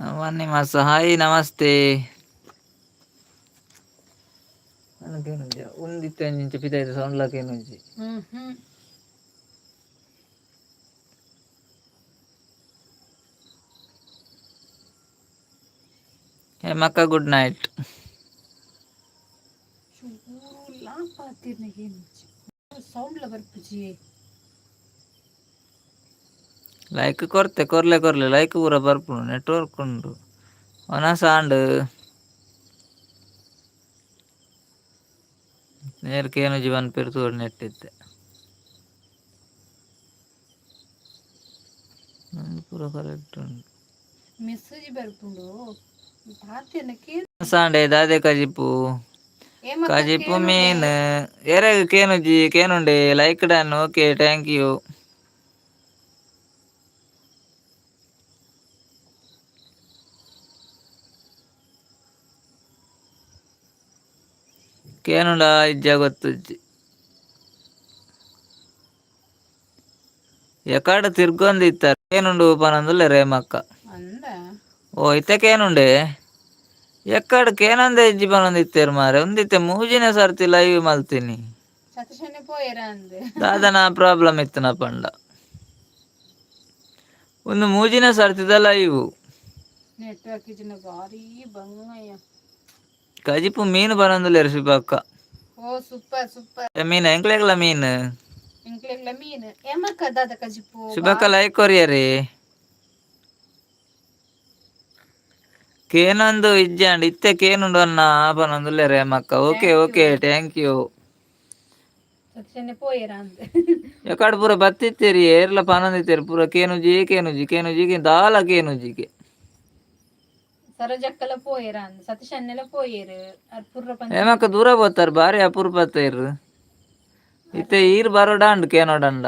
అవన్నీ మా సహాయి నమస్తే ನನಗೇನು ಒಂದಿತ್ತು ಇಂಚು ಪಿತಾಯ್ತು ಸೌಂಡ್ಲಕ್ಕೇನು ಹೇಮಕ್ಕ ಗುಡ್ ನೈಟ್ ಲೈಕ್ ಕೊರ್ಲೆ ಲೈಕ್ ಪೂರ ಬರ್ಪುಂಡು ನೆಟ್ವರ್ಕ್ ಉಂಡು ಒನ ಸಾಂಡ್ ನೇರ್ಕೇನು ಜೀವನ್ ಪೆರ್ತು ನೆಟ್ಟಿದ್ದೆ ಪೂರ ಕರೆಕ್ಟ್ ಉಂಡು ಮೆಸೇಜ್ ಬರ್ಪುಂಡು ಸಾಂಡೆ ದಾದೆ ಕಜಿಪು ಮೀನ್ ಎರೆಗ್ ಕೇನುಜಿ ಕೇನುಂಡೆ like done okay thank you ಕೇನುಂಡ ಇಜ್ಜ ಗೊತ್ತುಜ್ಜಿ ಎಕಾಡ ತಿರ್ಗೊಂದಿತ್ತಾರೆ ಕೇನುಂಡು ಪನಂದುಲ್ಲೆ ರೇಮಕ್ಕ ಓ ಇತ್ತಕೇನುಂಡೆ ಎಕ್ಕಡ ಕೇನಂದೆ ಇಜ್ಜಿ ಪನೊಂದಿತ್ತೇರು ಮಾರೆ ಒಂದಿತ್ತೆ ಮೂಜಿನ ಸರ್ತಿ ಲೈವ್ ಮಲ್ತೀನಿ ದಾದನ ಪ್ರಾಬ್ಲಮ್ ಇತ್ತನ ಪಂಡ ಒಂದು ಮೂಜಿನ ಸರ್ತಿದ ಲೈವ್ ಕಜಿಪು ಮೀನು ಪನೊಂದುಲ್ಲೇರು ಶಿಬಕ್ಕ ಮೀನು ಎಂಕ್ಲೆಗ್ಲ ಮೀನು ಶಿಬಕ್ಕ ಲೈಕ್ ಕೊರಿಯರಿ ಕೇನೊಂದು ಇಜ್ಜಾಂಡ್ ಇತ್ತೆ ಕೇನುಂಡು ಅನ್ನ ಆಪನೊಂದುಲ್ಲೆ ರೇಮಕ್ಕ ಓಕೆ ಓಕೆ ಥ್ಯಾಂಕ್ ಯು ಎಕಡ ಪೂರ ಬತ್ತಿತ್ತೇರಿ ಏರ್ಲ ಪನೊಂದಿತ್ತೇರಿ ಪೂರ ಕೇನುಜಿ ಕೇನುಜಿ ಕೇನುಜಿ ದಾಲ ಕೇನುಜಿಗೆ ಏಮಕ್ಕ ದೂರ పోతారు ಬಾರಿ ಅಪರೂಪ ಇರು ಇತ್ತೆ ಈರ್ ಬರೋಡಾಂಡ್ ಕೇನೋಡಂಡ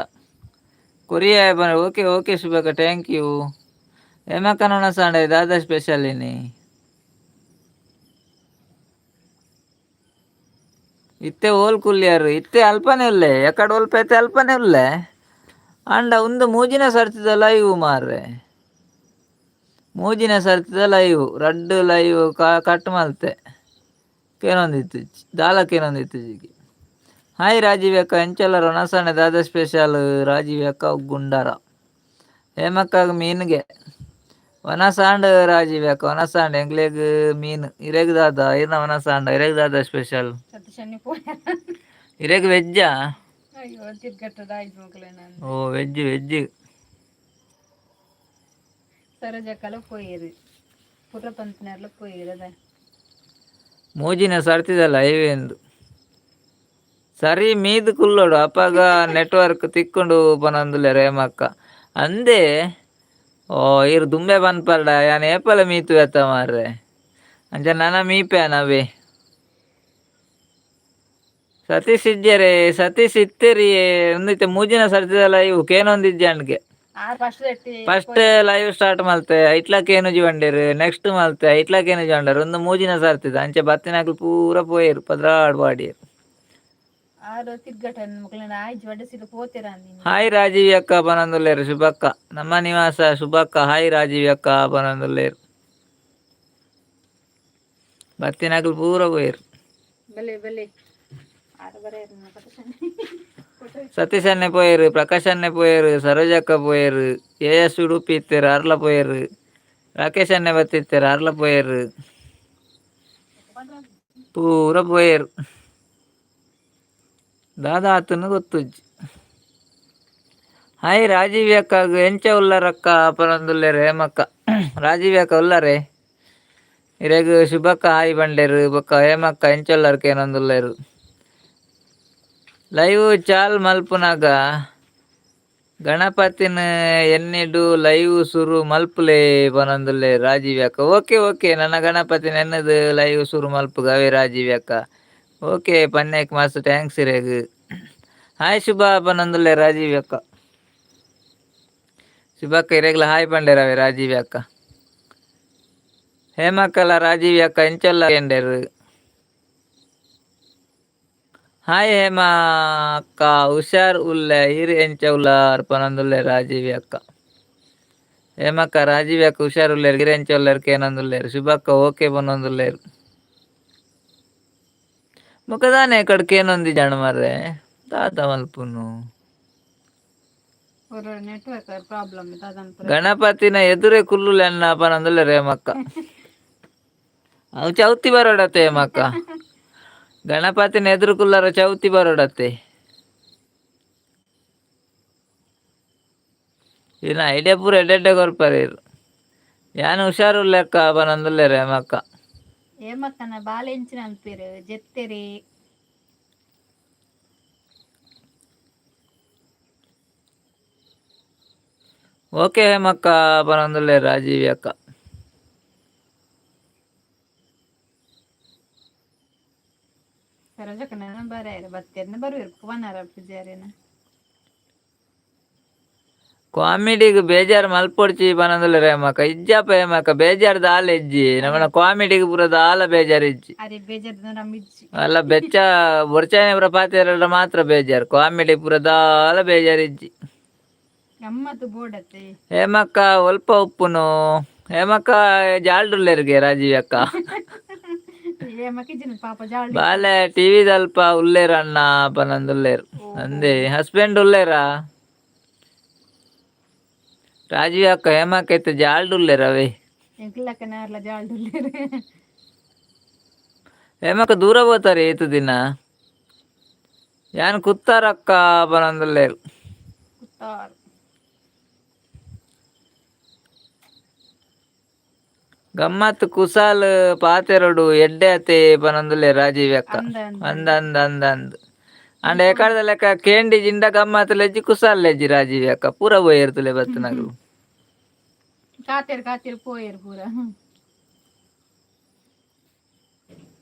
ಕೊರಿಯಾ ಓಕೆ ಓಕೆ ಶುಭಕ ಥ್ಯಾಂಕ್ ಯು ಏಮಕ್ಕ ನೋಣ ಸಾಂಡೆ ದಾದಾ ಸ್ಪೆಷಲ್ ಇನಿ ಇತ್ತೆ ಓಲ್ ಕುಲ್ಯಾರು ಇತ್ತೆ ಅಲ್ಪನೆ ಉಲ್ಲೆ ಎಕಡೆ ಓಲ್ಪೈತೆ ಅಲ್ಪನೆ ಉಲ್ಲೆ ಅಂಡ ಒಂದು ಮೂಜಿನ ಸರ್ತಿದ ಲೈವ್ ಮಾರ್ರೆ ಮೂಜಿನ ಸರ್ತಿದ ಲೈವ್ ರಡ್ಡು ಲೈವ್ ಕಟ್ ಮಲ್ತೆ ಕೇನೊಂದಿತ್ತು ದಾಲ ಕೇನೊಂದಿತ್ತು ಜಿಗಿ ಹಾಯ್ ರಾಜೀವ್ ಅಕ್ಕ ಎಂಚೆಲ್ಲರ ನಸಣೆ ದಾದ ಸ್ಪೆಷಲ್ ರಾಜೀವ್ ಅಕ್ಕ ಗುಂಡಾರ ಹೇಮಕ್ಕ ಮೀನ್ಗೆ ವನಸಾಂಡ್ ರಾಜೀವ್ ಅಕ್ಕ ವನಸಾಂಡ್ ಎಂಗ್ಲೇಗ್ ಮೀನ್ ಇರೆಗ್ ದಾದ ಇರ್ನ ವನಸಾಂಡ ಇರೆಗ್ ದಾದ ಸ್ಪೆಷಲ್ ಇರೆಗ್ ವೆಜ್ಜಾ ಓ ವೆಜ್ ವೆಜ್ ಮೂಜಿನ ಸರ್ತಿದಲ್ಲ ಇವೆಂದು ಸರಿ ಮೀದು ಕುಲ್ಲೋಡು ಅಪ್ಪಾಗ ನೆಟ್ವರ್ಕ್ ತಿಕ್ಕೊಂಡು ಪನೊಂದುಲ್ಲೆ ರೇಮಕ್ಕ ಅಂದೆ ಓ ಇರು ದುಂಬೆ ಪನ್ಪರ್ಡ ಯಾನ್ ಏಪಲ ಮೀತು ಎತ್ತ ಮಾರ್ರೆ ಅಂಚ ನನ ಮೀಪೆ ನವೆ ಸತೀಶ್ ಇಜ್ಜೆರೆ ಸತೀಶ್ ಇತ್ತೇರಿ ಒಂದಿತ್ತೆ ಮೂಜಿನ ಸರ್ತಿದಲ್ಲ ಇವು ಕೇನೊಂದಿಜ್ಜಾಂಡ್ಗೆ ಫಸ್ಟ್ ಲೈವ್ ಸ್ಟಾರ್ಟ್ ಮಲ್ತೆ ಐಟ್ಲಕ್ ಏನುಜಿ ಬಂಡೇರು ನೆಕ್ಸ್ಟ್ ಮಲ್ತೆ ಐಟ್ಲಕ್ ಏನುಜಿ ಬಂಡಾರು ಒಂದು ಮೂಜಿನ ಸರ್ತಿದ ಅಂಚೆ ಬತ್ತಿನಕ್ಲು ಪೂರ ಪೋಯೆರು ಪದ್ರಾಡ್ ಪಾಡಿಯರು ಹಾಯ್ ರಾಜೀವ್ ಅಕ್ಕ ಪನೊಂದುಲ್ಲೇರು ಶುಭಕ್ಕ ನಮ್ಮ ನಿವಾಸ ಶುಭಕ್ಕ ಹಾಯ್ ರಾಜೀವ್ ಅಕ್ಕ ಪನೊಂದುಲ್ಲೇರು ಬತ್ತಿನಕ್ಲು ಪೂರ ಪೋಯೆರು ಸತೀಶ್ ಅನ್ನೆ ಪೋಯರು ಪ್ರಕಾಶ್ ಅನ್ನೆ ಪೋಯರು ಸರೋಜಕ್ಕ ಪೋಯರು ಎಸ್ ಉಡುಪಿ ಇತ್ತೇರು ಅರ್ಲ ಪೋಯರು ರಾಕೇಶ್ ಅನ್ನೆ ಬತ್ತಿತ್ತೇರು ಅರ್ಲ ಪೋಯರು ಪೂರ ಪೋಯರು ದಾದಾ ಆತನು ಗೊತ್ತುಜ್ಜಿ ಹಾಯ್ ರಾಜೀವ್ ಅಕ್ಕ ಎಂಚ ಉಲ್ಲರಕ್ಕ ಪನೊಂದುಲ್ಲೇರು ಹೇಮಕ್ಕ ರಾಜೀವ್ ಅಕ್ಕ ಉಲ್ಲರೆ ಇರೆಗ್ ಶುಭಕ್ಕ ಹಾಯ್ ಬಂಡೇರು ಬೊಕ್ಕ ಹೇಮಕ್ಕ ಎಂಚೊಲ್ಲರ್ಕ ಏನೊಂದುಲ್ಲೇರು ಲೈವ್ ಚಾಲ್ ಮಲ್ಪುನಾಗ ಗಣಪತಿನ ಎನ್ನಿಡು ಲೈವ್ ಶುರು ಮಲ್ಪುಲೆ ಪನೊಂದುಲ್ಲೆ ರಾಜೀವ್ ಅಕ್ಕ ಓಕೆ ಓಕೆ ನನ್ನ ಗಣಪತಿನ ಎನ್ನದು ಲೈವ್ ಶುರು ಮಲ್ಪುಗ ಅವೇ ರಾಜೀವ್ ಅಕ್ಕ ಓಕೆ ಪನ್ನೇಕ್ ಮಸ್ತ್ ಥ್ಯಾಂಕ್ಸ್ ಇರೆಗ್ ಹಾಯ್ ಶುಭ ಪನೊಂದುಲ್ಲೆ ರಾಜೀವ್ ಅಕ್ಕ ಶುಭಕ್ಕ ಇರೆಗ್ಲ ಹಾಯ್ ಪಂಡೇರವೆ ರಾಜೀವ್ ಅಕ್ಕ ಹೇಮಕ್ಕಲ ರಾಜೀವ್ ಅಕ್ಕ ಎಂಚಲ್ಲ ಎಂಡೇರು ಹಾಯ್ ಹೇಮಾ ಅಕ್ಕ ಹುಷಾರ್ ಉಲ್ಲೆ ಇರು ಎಂಚ ಉಲ್ಲಾರ್ ಪನೊಂದುಲ್ಲೆ ರಾಜೀವಿ ಅಕ್ಕ ఏమక్క రాజీవ్యాక హుషారులేరు గిరెంచోళ్ళరికి ఏనందులేరు శుభక్క ఓకే బొన్నొందులేరు ಮುಖದಾನೆ ಕಡ್ಕೆ ಏನೊಂದಿ ಜಾಣ ಮಾರ್ರೆ ತಾತ ಮಲ್ಪುನು ನೆಟ್ವರ್ಕ್ ಪ್ರಾಬ್ಲಮ್ ಗಣಪತಿನ ಎದುರೇ ಕುಲ್ಲುಲೆ ಅನ್ನ ಪನಂದುಲೆ ರೇಮಕ್ಕ ಅವು ಚೌತಿ ಬರೋಡತ್ತೆ ಏಮಕ್ಕ ಗಣಪತಿನ ಎದುರು ಕುಲ್ಲರ ಚೌತಿ ಬರೋಡತ್ತೆ ಇನ್ನ ಐಡಿಯಾ ಪೂರ ಎಡ್ಡೆಡ್ಡೆ ಕೊರ್ಪರೇರು ಯಾನು ಹುಷಾರು ಲೆಕ್ಕ ಪನಂದುಲೆ ರೇಮಕ್ಕ ಏಮಕ್ಕನ ಬಾಲೆಂಚಿನ ಅನ್ಪೇರು ಜೆತ್ತೆರಿ ಓಕೆ ಹೇಮಕ್ಕ ಪನಂದುಲೆ ರಾಜೀವಿ ಅಕ್ಕ ಸರೋಜಕ್ಕನ ಬರ ಬತ್ತೇರ್ನ ಬರುವಿರು ವನಾರ ಪೂಜಾರಿನ ಕಾಮಿಡಿಗೆ ಬೇಜಾರು ಮಲ್ಪೊಡ್ಚಿ ಪನಂದುಲೆ ರೇಮಕ್ಕ ಇಜ್ಜಪ್ಪ ಹೇಮಕ್ಕ ಬೇಜಾರು ದಾಲ ಇಜ್ಜಿ ನಮ್ಮನ ಕಾಮಿಡಿಗೆ ಪೂರ ದಾಲ ಬೇಜಾರು ಇಜ್ಜಿ ಅರೆ ಬೇಜಾರು ನಮ್ಮಿಜ್ಜಿ ಅಲ್ಲ ಬೆಚ್ಚ ಬೊರ್ಚಾನೆ ಪೂರ ಪಾತೆರ ಮಾತ್ರ ಬೇಜಾರು ಕಾಮಿಡಿ ಪೂರ ದಾಲ ಬೇಜಾರು ಇಜ್ಜಿ ಗಮ್ಮತ್ತು ಬೋಡತ್ತೆ ಹೇಮಕ್ಕ ಒಲ್ಪ ಉಪ್ಪುನು ಹೇಮಕ್ಕ ಜಾಲ್ಡುಲ್ಲೇರಿಗೆ ರಾಜೀವ್ ಅಕ್ಕ ಏಮಕ್ಕಿಜ್ಜಿನ ಪಾಪ ಜಾಳ ಬಾಲೆ ಟಿವಿದಲ್ಪ ಉಲ್ಲೇರ ಅಣ್ಣ ಪನಂದುಲ್ಲೇರು ಅಂದೆ ಹಸ್ಬೆಂಡ್ ಉಲ್ಲೇರಾ ರಾಜೀವ್ ಅಕ್ಕ ಹೇಮಕ್ಕ ಇತ್ತು ಜಾಲ್ಡುಲ್ಲೇರ ಅವೇ ಎಂಕ್ಲಕ್ಕನಾರ್ಲ ಜಾಳ್ಡುಲ್ಲೇರು ಹೇಮಕ್ಕ ದೂರ పోతారు ಏತು ದಿನ ಯಾನ್ ಕುತ್ತಾರಕ್ಕ ಪನಂದುಲ್ಲೇರು ಕುತ್ತಾರು ಗಮ್ಮತ್ ಕುಸಾಲ್ ಪಾತೆರಡು ಎಡ್ಡೆ ಅತೆ ಪನಂದುಲೆ ರಾಜೀವ್ ಅಕ್ಕ ಅಂದ ಅಂದ ಅಂದ ಅಂದ್ ಅಂಡ ಎಕಡದ ಲೆಕ್ಕ ಕೇಂಡಿ ಜಿಂಡ ಗಮ್ಮತ್ ಲೆಜ್ಜಿ ಕುಸಾಲ್ ಲೆಜ್ಜಿ ರಾಜೀವ್ ಅಕ್ಕ ಪೂರ పోయేರ್ತುಲೆ ಬತ್ತನಗು ಕಾತೆರ್ ಕಾತೆರ್ ಪೋಯರ್ ಪೂರ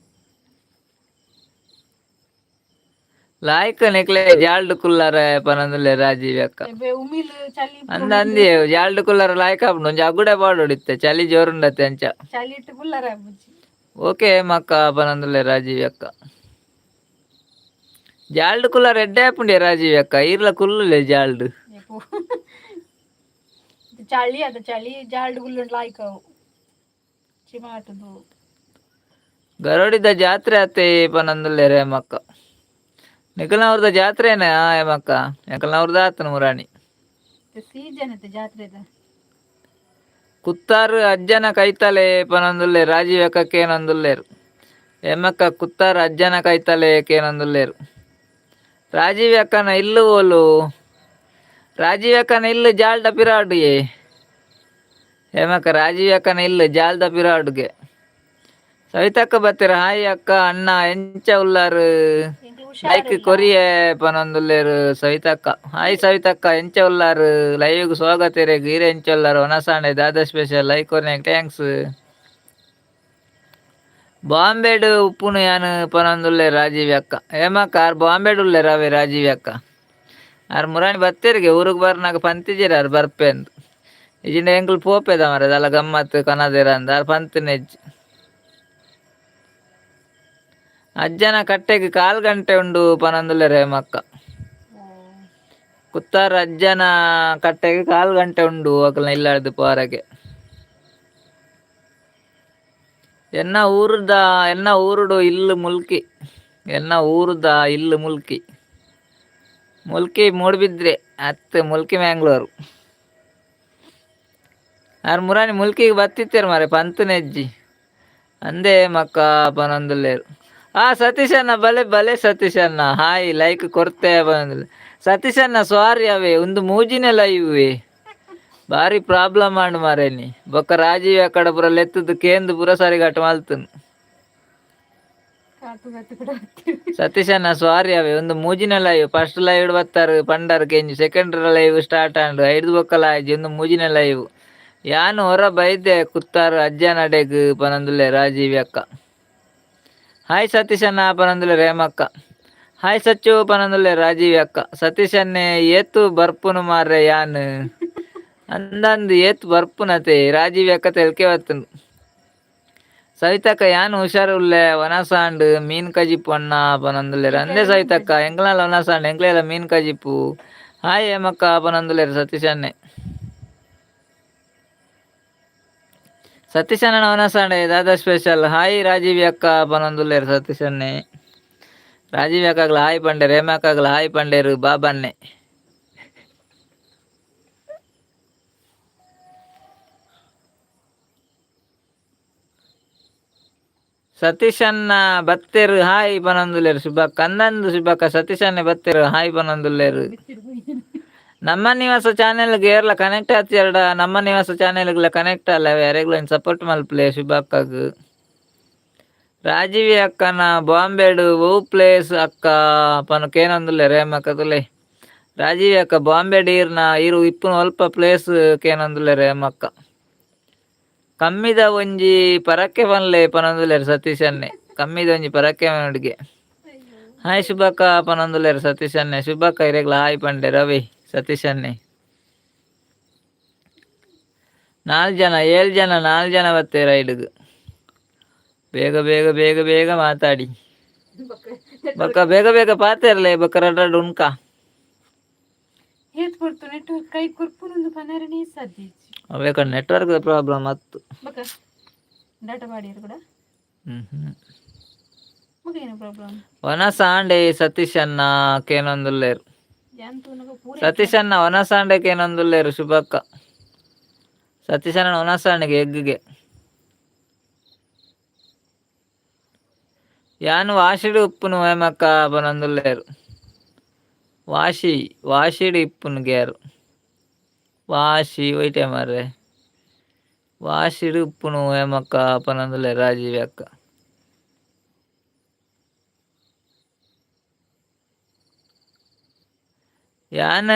ಲಾಯ್ಕ ನೆಕ್ಲೆ ಜಾಲ್ಡ್ ಕುಲ್ಲಾರ ಪನಂದುಲೆ ರಾಜೀವ್ ಅಕ್ಕ ಉಮಿಲ್ ಚಲಿ ಅಂದ ಅಂದಿ ಜಾಲ್ಡ್ ಕುಲ್ಲಾರ ಲಾಯ್ಕ ಆಪುಂಡು ಒಂಜಿ ಅಗುಡೆ ಪಾಡೊಡಿತ್ತೆ ಚಲಿ ಜೋರುಂಡತ್ತೆ ಅಂಚ ಚಲಿ ಇಟ್ಟು ಪುಲ್ಲರ ಬುಜ್ಜಿ ಓಕೆ ಮಕ್ಕ ಪನಂದುಲೆ ರಾಜೀವ್ ಅಕ್ಕ ಜಾಲ್ಡ್ ಕುಲ್ಲಾರ ಎಡ್ಡೆ ಆಪುಂಡೆ ರಾಜೀವ್ ಅಕ್ಕ ಇರ್ಲ ಕುಲ್ಲುಲೆ ಜಾಲ್ಡ್ ಚಳಿ ಅದ ಚಳಿ ಜಾಲ್ಡ್ ಗುಳ್ಳು ಲಾಯ್ಕವು ಚಿಮಾಟದು ಗರೋಡಿದ ಜಾತ್ರೆ ಅತ್ತೆ ಪನಂದುಲೆ ರೇಮಕ್ಕ ನಿಖಲ್ನವ್ರದ ಜಾತ್ರೆನ ಏಮಕ್ಕ ನಿಖಲ್ನವ್ರದ ಆತನ ಮುರಾಣಿ ಸೀಸನ್ ಐತೆ ಜಾತ್ರೆದ ಕುತ್ತಾರು ಅಜ್ಜನ ಕೈತಲೆ ಪನಂದುಲ್ಲೆ ರಾಜೀವ್ ಅಕ್ಕಕ್ಕೆ ಏನಂದುಲ್ಲೇರು ಏಮಕ್ಕ ಕುತ್ತಾರು ಅಜ್ಜನ ಕೈತಲೆ ಕೇನಂದುಲ್ಲೇರು ರಾಜೀವ್ ಅಕ್ಕನ ಇಲ್ಲು ಓಲು ರಾಜೀವ್ ಅಕ್ಕನ ಇಲ್ಲು ಜಾಲ್ದ ಪಿರಾಡುಗೆ ಏಮಕ್ಕ ರಾಜೀವ್ ಅಕ್ಕನ ಇಲ್ಲು ಜಾಲ್ದ ಪಿರಾಡುಗೆ ಸವಿತಕ್ಕ ಬತ್ತೀರ ಹಾಯ್ ಅಕ್ಕ ಅಣ್ಣ ಎಂಚ ಉಲ್ಲಾರು ಲೈಕ್ ಕೊರಿಯೆ ಪನೊಂದುಲ್ಲೇರು ಸವಿತಕ್ಕ ಹಾಯ್ ಸವಿತಕ್ಕ ಎಂಚ ಉಲ್ಲಾರು ಲೈವ್ ಸ್ವಾಗತ ಗೀರೆ ಎಂಚ ಉಲ್ಲಾರು ಒನಸಾಂಡೆ ದಾದಾ ಸ್ಪೆಷಲ್ ಲೈಕ್ ಕೊರ್ನೆಗ್ ಥ್ಯಾಂಕ್ಸ್ ಬಾಂಬೆಡು ಉಪ್ಪುನು ಯಾನು ಪನೊಂದುಲ್ಲೆ ರಾಜೀವ್ ಅಕ್ಕ ಏಮಕ್ಕ ಆರ್ ಬಾಂಬೆಡು ಉಲ್ಲೇರು ಅವೇ ರಾಜೀವ್ ಅಕ್ಕ ಆರ್ ಮುರಾಣಿ ಬತ್ತೇರಿಗೆ ಊರಿಗೆ ಬರ್ನಾಗ ಪಂತಿಜಿರ ಆರ್ ಬರ್ಪೆ ಅಂದು ಇಜಿಂಡ ಎಂಕ್ಲು ಪೋಪೆದ ಮರ ಅದಲ್ಲ ಗಮ್ಮತ್ ಕನದೇರ ಅಂದ ಆರ್ ಪಂತಿನೆಜ್ಜಿ ಅಜ್ಜನ ಕಟ್ಟೆಗೆ 1/4 ಗಂಟೆ ಉಂಡು ಪನಂದುಲೆ ರೇಮಕ್ಕ ಕುತ್ತಾರ ಅಜ್ಜನ ಕಟ್ಟೆಗೆ 1/4 ಗಂಟೆ ಉಂಡು ಅಕಲ್ನ ಇಲ್ಲಾಡ್ದು ಪಾರಗೆ ಎನ್ನ ಊರುಡು ಇಲ್ಲು ಮುಲ್ಕಿ ಎನ್ನ ಊರುದ ಇಲ್ಲು ಮುಲ್ಕಿ ಮುಲ್ಕಿ ಮೂಡ್ಬಿದ್ರೆ ಅತ್ತೆ ಮುಲ್ಕಿ ಮ್ಯಾಂಗ್ಳೂರು ಆರ್ ಮುರಾಣಿ ಮುಲ್ಕಿಗೆ ಬತ್ತಿತ್ತೇರು ಮಾರೆ ಪಂತನೆಜ್ಜಿ ಅಂದೇ ಮಕ್ಕ ಪನಂದುಲ್ಲೇರು ಸತೀಶ್ ಅಣ್ಣ ಬಲೆ ಸತೀಶ್ ಅಣ್ಣ ಹಾಯ್ ಲೈಕ್ ಕೊರ್ತೆ ಬಂದಿಲ್ಲ ಸತೀಶ್ ಅಣ್ಣ ಸಾರಿ ಅವೇ ಒಂದು ಮೂಜಿನೇ ಲೈವ್ ಭಾರಿ ಪ್ರಾಬ್ಲಮ್ ಮಾಡು ಮಾರೇನಿ ಬೊಕ್ಕ ರಾಜೀವ್ ಅಕ್ಕಡ ಪುರ ಲೆತ್ತದು ಕೇಂದು ಪುರ ಸರಿಗಾಟ ಮಲ್ತನು ಸತೀಶ್ ಅಣ್ಣ ಸಾರಿ ಅವೇ ಒಂದು ಮೂಜಿನ ಲೈವ್ ಫಸ್ಟ್ ಲೈವ್ ಬತ್ತಾರು ಪಂಡರ್ ಕೆಂಜಿ ಸೆಕೆಂಡ್ ಲೈವ್ ಸ್ಟಾರ್ಟ್ ಆಂಡು 5 ಬೊಕ್ಕಲ ಆಯ್ಜಿ ಒಂದು ಮೂಜಿನ ಲೈವ್ ಯಾನು ಹೊರ ಬೈದೆ ಕುತ್ತಾರು ಅಜ್ಜ ನಡೆಗ್ ಪನಂದುಲೆ ರಾಜೀವಿ ಅಕ್ಕ ಹಾಯ್ ಸತೀಶ್ ಅಣ್ಣ ಪನಂದುಲೆ ರೇಮಕ್ಕ ಹಾಯ್ ಸಚ್ಚು ಪನಂದುಲೆ ರಾಜೀವಿ ಅಕ್ಕ ಸತೀಶ್ ಅನ್ನೆ ಏತು ಬರ್ಪುನು ಮಾರ್ರೆ ಯಾನ್ ಅಂದಂದು ಏತು ಬರ್ಪುನತೆ ರಾಜೀವಿ ಅಕ್ಕ ತೆಲ್ಕೆ ಬತ್ತನು ಸವಿತಕ್ಕ ಯಾನು ಹುಷಾರುಲ್ಲೆ ಒನಸಾಂಡ್ ಮೀನ್ ಕಜಿಪ್ಪು ಅಣ್ಣ ಪನಂದುಲೆರ್ ಅಂದೆ ಸವಿತಕ್ಕ ಎಂಕ್ಲಲ್ಲ ಒನಸಾಂಡ್ ಎಂಕ್ಲೆಲ್ಲ ಮೀನ್ ಕಜಿಪ್ಪು ಹಾಯ್ ಏಮಕ್ಕ ಪನಂದುಲೆರ್ ಸತೀಶ್ ಅನ್ನೆ ಸತೀಶ್ ಅಣ್ಣ ಅವನಸಾಂಡೆ ದಾದಾ ಸ್ಪೆಷಲ್ ಹಾಯ್ ರಾಜೀವಿ ಅಕ್ಕ ಪನೊಂದುಲ್ಲೇರು ಸತೀಶ್ ಅಣ್ಣೆ ರಾಜೀವ್ ಅಕ್ಕಾಗ್ಲ ಹಾಯ್ ಪಂಡೇರು ಹೇಮಕ್ಕಾಗ್ಲ ಹಾಯ್ ಪಂಡೇರು ಬಾಬನ್ನೆ ಸತೀಶ್ ಅಣ್ಣ ಬತ್ತೇರು ಹಾಯ್ ಪನೊಂದುಲ್ಲೇರು ಶುಭಕ್ಕ ಅಂದಂದು ಶುಭಕ್ಕ ಸತೀಶ್ ಅಣ್ಣೆ ಬತ್ತೇರು ಹಾಯ್ ಪನೊಂದುಲ್ಲೇರು ನಮ್ಮ ನಿವಾಸ ಚಾನೆಲ್ಗೆ ಏರ್ಲ ಕನೆಕ್ಟ್ ಆತಿಯರ್ಡ ನಮ್ಮ ನಿವಾಸ ಚಾನೆಲ್ಗಳ ಕನೆಕ್ಟ್ ಅಲ್ಲ ಯಾರಿಗ್ಲ ಸಪೋರ್ಟ್ ಮಲ್ಪ್ಲೆ ಶುಭಕ್ಕಗ್ ರಾಜೀವಿ ಅಕ್ಕನ ಬಾಂಬೆಡು ಓ ಪ್ಲೇಸ್ ಅಕ್ಕ ಪನ ಕೇನೊಂದುಲ್ಲೆ ರೇಮಕ್ಕದುಲೆ ರಾಜೀವಿ ಅಕ್ಕ ಬಾಂಬೆಡ್ ಇರು ಇಪ್ಪುನು ಅಲ್ಪ ಪ್ಲೇಸ್ ಕೇನೊಂದುಲ್ಲೆ ರೇಮಕ್ಕ ಕಮ್ಮಿದ ಒಂಜಿ ಪರಕ್ಕೆ ಪನ್ಲೆ ಪನೊಂದುಲ್ಲೇರು ಸತೀಶ್ ಅನ್ನೆ ಕಮ್ಮಿದ ಒಂಜಿ ಪರಕ್ಕೆ ಮನುಡಿಗೆ ಹಾಯ್ ಶುಭಕ್ಕ ಪನೊಂದುಲ್ಲೇರು ಸತೀಶ್ ಅನ್ನೆ ಶುಭಕ್ಕ ಇರೆಗ್ಲ ಹಾಯ್ ಪಂಡೆ ರವಿ ಸತೀಶ್ ಅನ್ನೆ 4 ಜನ 7 ಜನ 4 ಜನ ಬತ್ತೆ ರೈಡ್ಗೆ ಬೇಗ ಬೇಗ ಬೇಗ ಬೇಗ ಮಾತಾಡಿ ಬೊಕ್ಕ ಬೇಗ ಬೇಗ ಪಾತೆರ್ಲೆ ಬೊಕ್ಕ ರಡ್ರಡ್ ಉನ್ಕ ಹೇತ್ ಕೊಡ್ತು ನೆಟ್ವರ್ಕ್ ಕೈ ಕುರ್ಪುನೊಂದು ಪನರನೇ ಸದ್ದಿಚ್ಚಿ ಅವೇಕ ನೆಟ್ವರ್ಕ್ ಪ್ರಾಬ್ಲಮ್ ಅತ್ತು ಬಕ ಡಾಟಾ ಮಾಡಿರು ಕೂಡ ಮಗ ಏನು ಪ್ರಾಬ್ಲಮ್ ವನಸಾಂಡೆ ಸತೀಶ್ ಅಣ್ಣ ಕೇನೊಂದುಲ್ಲೇರು ಯಾಂತೂನಗ ಪೂರ ಸತೀಶ್ ಅಣ್ಣ ವನಸಾಂಡೆ ಕೇನೊಂದುಲ್ಲೇರು ಶುಭಕ್ಕ ಸತೀಶ್ ಅಣ್ಣ ವನಸಾಂಡೆಗೆ ಎಗ್ಗಿಗೆ ಯಾನು ವಾಶಿಡು ಉಪ್ಪುನು ಹೇಮಕ್ಕ ಪನೊಂದುಲ್ಲೇರು ವಾಶಿಡು ಇಪ್ಪುನು ಗ್ಯಾರು ವಾಶಿ ಒಯ್ಟೆ ಮಾರ್ರೆ ವಾಶಿಡು ಉಪ್ಪುನು ಹೇಮಕ್ಕ ಪನೊಂದುಲ್ಲೇರು ರಾಜೀವಿ ಅಕ್ಕ ಯಾನ್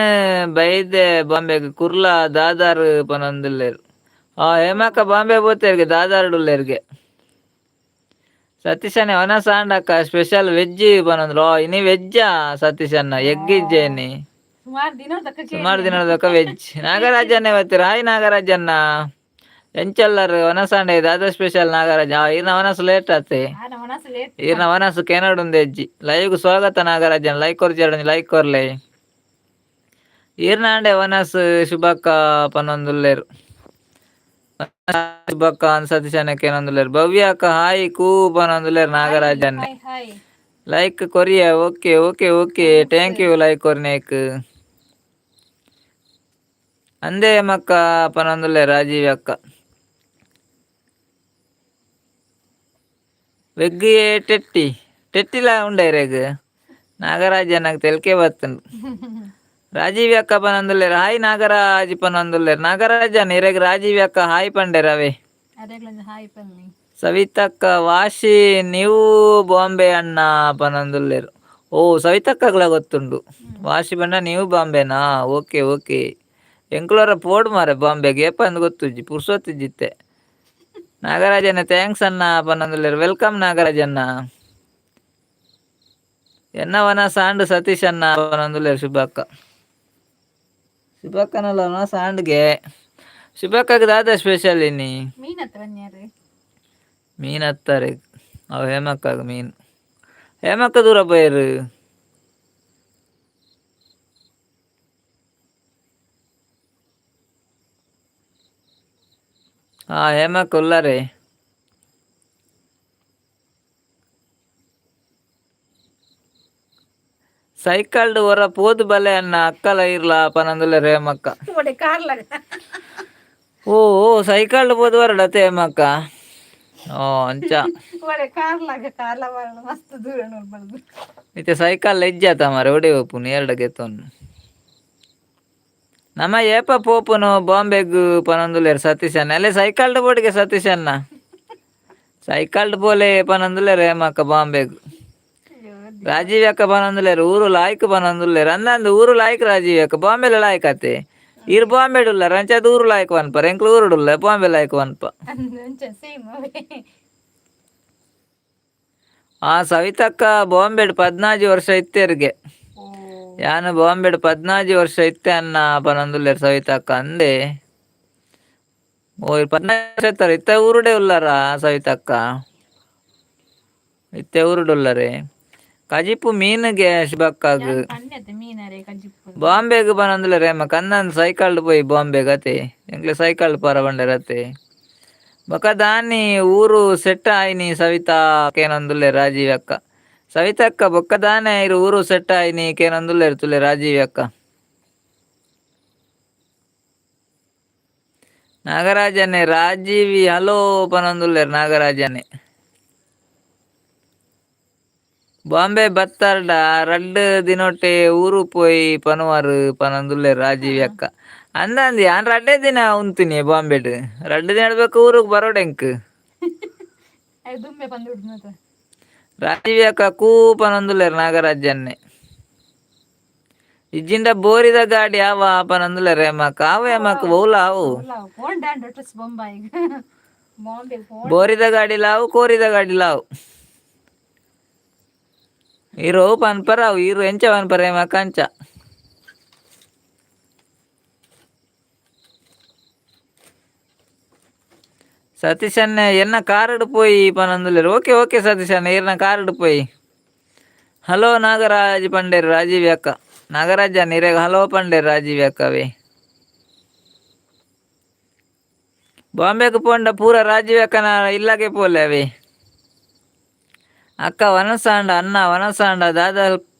ಬೈದೆ ಬಾಂಬೆಗೆ ಕುರ್ಲ ದಾದಾರ್ ಪನೊಂದುಲ್ಲೇರು ಹೇಮಕ್ಕ ಬಾಂಬೆ ಪೋತೆರ್ಗೆ ದಾದಾರ್ಡುಲ್ಲೇರ್ಗೆ ಸತೀಶ್ ಅಣ್ಣ ವನಸಾಂಡಕ್ಕ ಸ್ಪೆಷಲ್ ವೆಜ್ ಪನೊಂದ್ರು ಇನಿ ವೆಜ್ಜಾ ಸತೀಶ್ ಅಣ್ಣ ಎಗ್ಗಿಜ್ಜೇನಿ ಸುಮಾರು ದಿನದಕ್ಕ ವೆಜ್ ನಾಗರಾಜನ್ನೇ ಬರ್ತೀರ ಹಾಯ್ ನಾಗರಾಜನ್ನ ಎಂಚಲ್ಲರು ವನಸಾಂಡೆ ದಾದಾ ಸ್ಪೆಷಲ್ ನಾಗರಾಜ ಈರ್ನ ವನಸು ಲೇಟ್ ಆತೆ ಈರ್ನ ವನಸು ಕೆನಡುಂದು ಎಜ್ಜಿ ಲೈವ್ ಸ್ವಾಗತ ನಾಗರಾಜನ್ ಲೈಕ್ ಕೊರ್ಚಿ ಲೈಕ್ ಕೊರ್ಲೆ ಈರ್ನಾಂಡೆ ವನಸ್ ಶುಭಕ್ಕ ಪನೊಂದುಲ್ಲೇರು ಶುಭಕ್ಕ ಸತೀಶ್ ಅಣ್ಣ ಕೇನೊಂದುಲ್ಲೇರು ಭವ್ಯ ಅಕ್ಕ ಹಾಯ್ ಕೂ ಪನೊಂದುಲ್ಲೇರು ನಾಗರಾಜನ್ನೇ ಲೈಕ್ ಕೊರಿಯ okay okay okay thank you like ಕೊರ್ನೇಕ್ ಅಂದೇ ಮಕ್ಕ ಪನೊಂದುಲ್ಲೆ ರಾಜೀವಿ ಅಕ್ಕ వెగ్గి టెట్టిలా ఉండే రేగు నాగరాజ నాకు తెలికే వస్తుంది రాజీవి అక్క పనందులేరు హాయ్ నాగరాజు పనందులేరు నాగరాజ నీరేగు రాజీవి అక్క హాయ్ పండే రవి ಸವಿತಕ್ಕ ವಾಶಿ ನೀವು ಬಾಂಬೆ ಅಣ್ಣ ಪನಂದುಲ್ಲೇರು ಓ ಸವಿತಕ್ಕಗಳ ಗೊತ್ತುಂಡು ವಾಶಿ ಬಣ್ಣ ನೀವು ಬಾಂಬೆನಾ ಓಕೆ ಓಕೆ ಎಂಕ್ಲೋರ ಪೋಡು ಮಾರೆ ಬಾಂಬೆಗೆ ಏಪಂದು ಗೊತ್ತುಜ್ಜಿ ಪುರ್ಸೊತ್ತಿಜ್ಜಿತ್ತೆ ನಾಗರಾಜಣ್ಣ ಥ್ಯಾಂಕ್ಸ್ ಅಣ್ಣ ಪನಂದುಲ್ಲೇರು ವೆಲ್ಕಮ್ ನಾಗರಾಜಣ್ಣ ಎನ್ನವನ ಸಾಂಡ್ ಸತೀಶ್ ಅಣ್ಣ ಪನಂದುಲ್ಲೇರು ಶುಭಕ್ಕನಲ್ಲ ಸಾಂಡ್ಗೆ ಶುಭಕ್ಕಗೆ ದಾದ ಸ್ಪೆಷಲ್ ಇನ್ನಿ ಮೀನ್ ಹತ್ತಾರೆ ಅವು ಹೇಮಕ್ಕಾಗ ಮೀನು ಹೇಮಕ್ಕ ದೂರ ಬೈರು ಹೇಮಕ್ಕ ಉಲ್ಲರೆ ಸೈಕಲ್ಡ್ ಹೊರ ಪೋದು ಬಲೆ ಅನ್ನ ಅಕ್ಕಲ ಇರ್ಲ ಪನಂದುಲ್ಲೇರು ಹೇಮಕ್ಕ ಓ ಸೈಕಲ್ಡ್ ಪೋದು ಹೊರಡತ್ತೆ ಹೇಮಕ್ಕ ಓ ಅಂಚ ಇತ್ತೆ ಸೈಕಲ್ ಇಜ್ಜಾತ ಮಾರೆ ಒಡೆ ಒಪ್ಪುನು ಎರಡು ಗೆತ್ತೊನ್ನು ನಮ್ಮ ಏಪ ಪೋಪುನು ಬಾಂಬೆಗ್ ಪನಂದುಲ್ಲೇರು ಸತೀಶ್ ಅಣ್ಣ ಅಲ್ಲೇ ಸೈಕಲ್ಡ್ ಬೋರ್ಡ್ಗೆ ಸತೀಶ್ ಅಣ್ಣ ಸೈಕಲ್ಡ್ ಪೋಲೆ ಪನಂದುಲ್ಲೇರು ಹೇಮಕ್ಕ ಬಾಂಬೆಗ್ ರಾಜೀವಿ ಅಕ್ಕ ಪನಂದುಲ್ಲೇರು ಊರು ಲಾಯ್ಕ್ ಪನಂದುಲ್ಲೇರು ಅಂದಂದು ಊರು ಲಾಯ್ಕ್ ರಾಜೀವಿ ಅಕ್ಕ ಬಾಂಬೆಲ ಲಾಯ್ಕ್ ಆತೆ ಇರ್ ಬಾಂಬೆಡುಲ್ಲ ರಂಚದ ಊರು ಲಾಯ್ಕ್ ವನ್ಪ ಎಂಕ್ಲು ಊರುಡುಲ್ಲ ಬಾಂಬೆ ಲಾಯ್ಕ್ ವನ್ಪ ಸವಿತಕ್ಕ ಬಾಂಬೆಡ್ 14 ವರ್ಷ ಇತ್ತೇರ್ಗೆ ಯಾನು ಬಾಂಬೆಡ್ 14 ವರ್ಷ ಇತ್ತೆ ಅನ್ನ ಪನಂದುಲ್ಲೇರು ಸವಿತಕ್ಕ ಅಂದೆ ಓ 14 ವರ್ಷ ಇತ್ತಾರೆ ಇತ್ತೆ ಊರುಡೆ ಉಲ್ಲಾರ ಸವಿತಕ್ಕ ಇತ್ತೆ ಊರುಡುಲ್ಲರೆ ಕಜಿಪು ಮೀನಿಗೆ ಶುಭಕ್ಕಾಗ ಬಾಂಬೆಗ್ ಪನಂದುಲ್ಲೇರು ಹೇಮ ಕಂದನ್ ಸೈಕಲ್ಡ್ ಪೋಯಿ ಬಾಂಬೆಗ್ ಅತೆ ಎಂಕ್ಲೆ ಸೈಕಲ್ಡ್ ಪರ ಬಂಡರತೆ బొక్క దాన్ని ఊరు సెట్ అయిని సవిత కేనందులే రాజీవ్ అక్క సవిత అక్క బొక్క దానే ఐరు ఊరు సెట్ అయిని కేనందులేరు తులే రాజీవ్ అక్క ನಾಗರಾಜನೇ ರಾಜೀವಿ ಹಲೋ ಪನೊಂದುಲ್ಲೇರು ನಾಗರಾಜನೇ ಬಾಂಬೆ ಬತ್ತಾರ್ಡ ರಡ್ಡು ದಿನೊಟ್ಟೆ ಊರು ಪೋಯಿ ಪನುವಾರು ಪನೊಂದುಲ್ಲೇರು ರಾಜೀವಿ ಅಕ್ಕ ಅಂದಂದಿ ಯಾನ್ ರಡ್ಡೆ ದಿನ ಉಂತೀನಿ ಬಾಂಬೆಡ್ ರಡ್ಡು ದಿನ ಬೇಕು ಊರಿಗೆ ಬರೋಡೆಂಕ್ ದುಮ್ಮೆ ಬಂದು ಬಿಡ್ತು ರಾಜೀವಿ ಅಕ್ಕ ಕೂ ಪನೊಂದುಲ್ಲೇರು ನಾಗರಾಜನ್ನೇ ಇಜ್ಜಿಂದ ಬೋರಿದ ಗಾಡಿ ಯಾವ ಪನೊಂದುಲ್ಲೇರು ಏಮಕ್ಕ ಅವು ಏಮಕ್ಕ ಬಹುಲ ಅವು ಬೋರಿದ ಗಾಡಿ ಲಾವು ಕೋರಿದ ಗಾಡಿ ಲಾವು ಹೀರೋ ಪನ್ಪರ ಅವು ಹೀರೋ ಎಂಚ ಪನ್ಪರ ಏಮಕ್ಕ ಅಂಚ ಸತೀಶ್ ಅಣ್ಣ ಎನ್ನ ಕಾರಡು ಪೋಯಿ ಪನೊಂದುಲ್ಲೇರು ಓಕೆ ಓಕೆ ಸತೀಶ್ ಅಣ್ಣ ಇರ್ನ ಕಾರಡು ಪೋಯಿ ಹಲೋ ನಾಗರಾಜ್ ಪಂಡೇರು ರಾಜೀವಿ ಅಕ್ಕ ನಾಗರಾಜ ನೀರೇಗ ಹಲೋ ಪಂಡೇರು ರಾಜೀವಿ ಅಕ್ಕವೇ ಬಾಂಬೆಗೆ ಪೋಂಡ ಪೂರ ರಾಜೀವ್ ಅಕ್ಕನ ಇಲ್ಲಗೆ ಪೋಲೆ ಅವೇ ಅಕ್ಕ ವನಸಾಂಡ ಅನ್ನ ವನಸಾಂಡ ದಾದಾ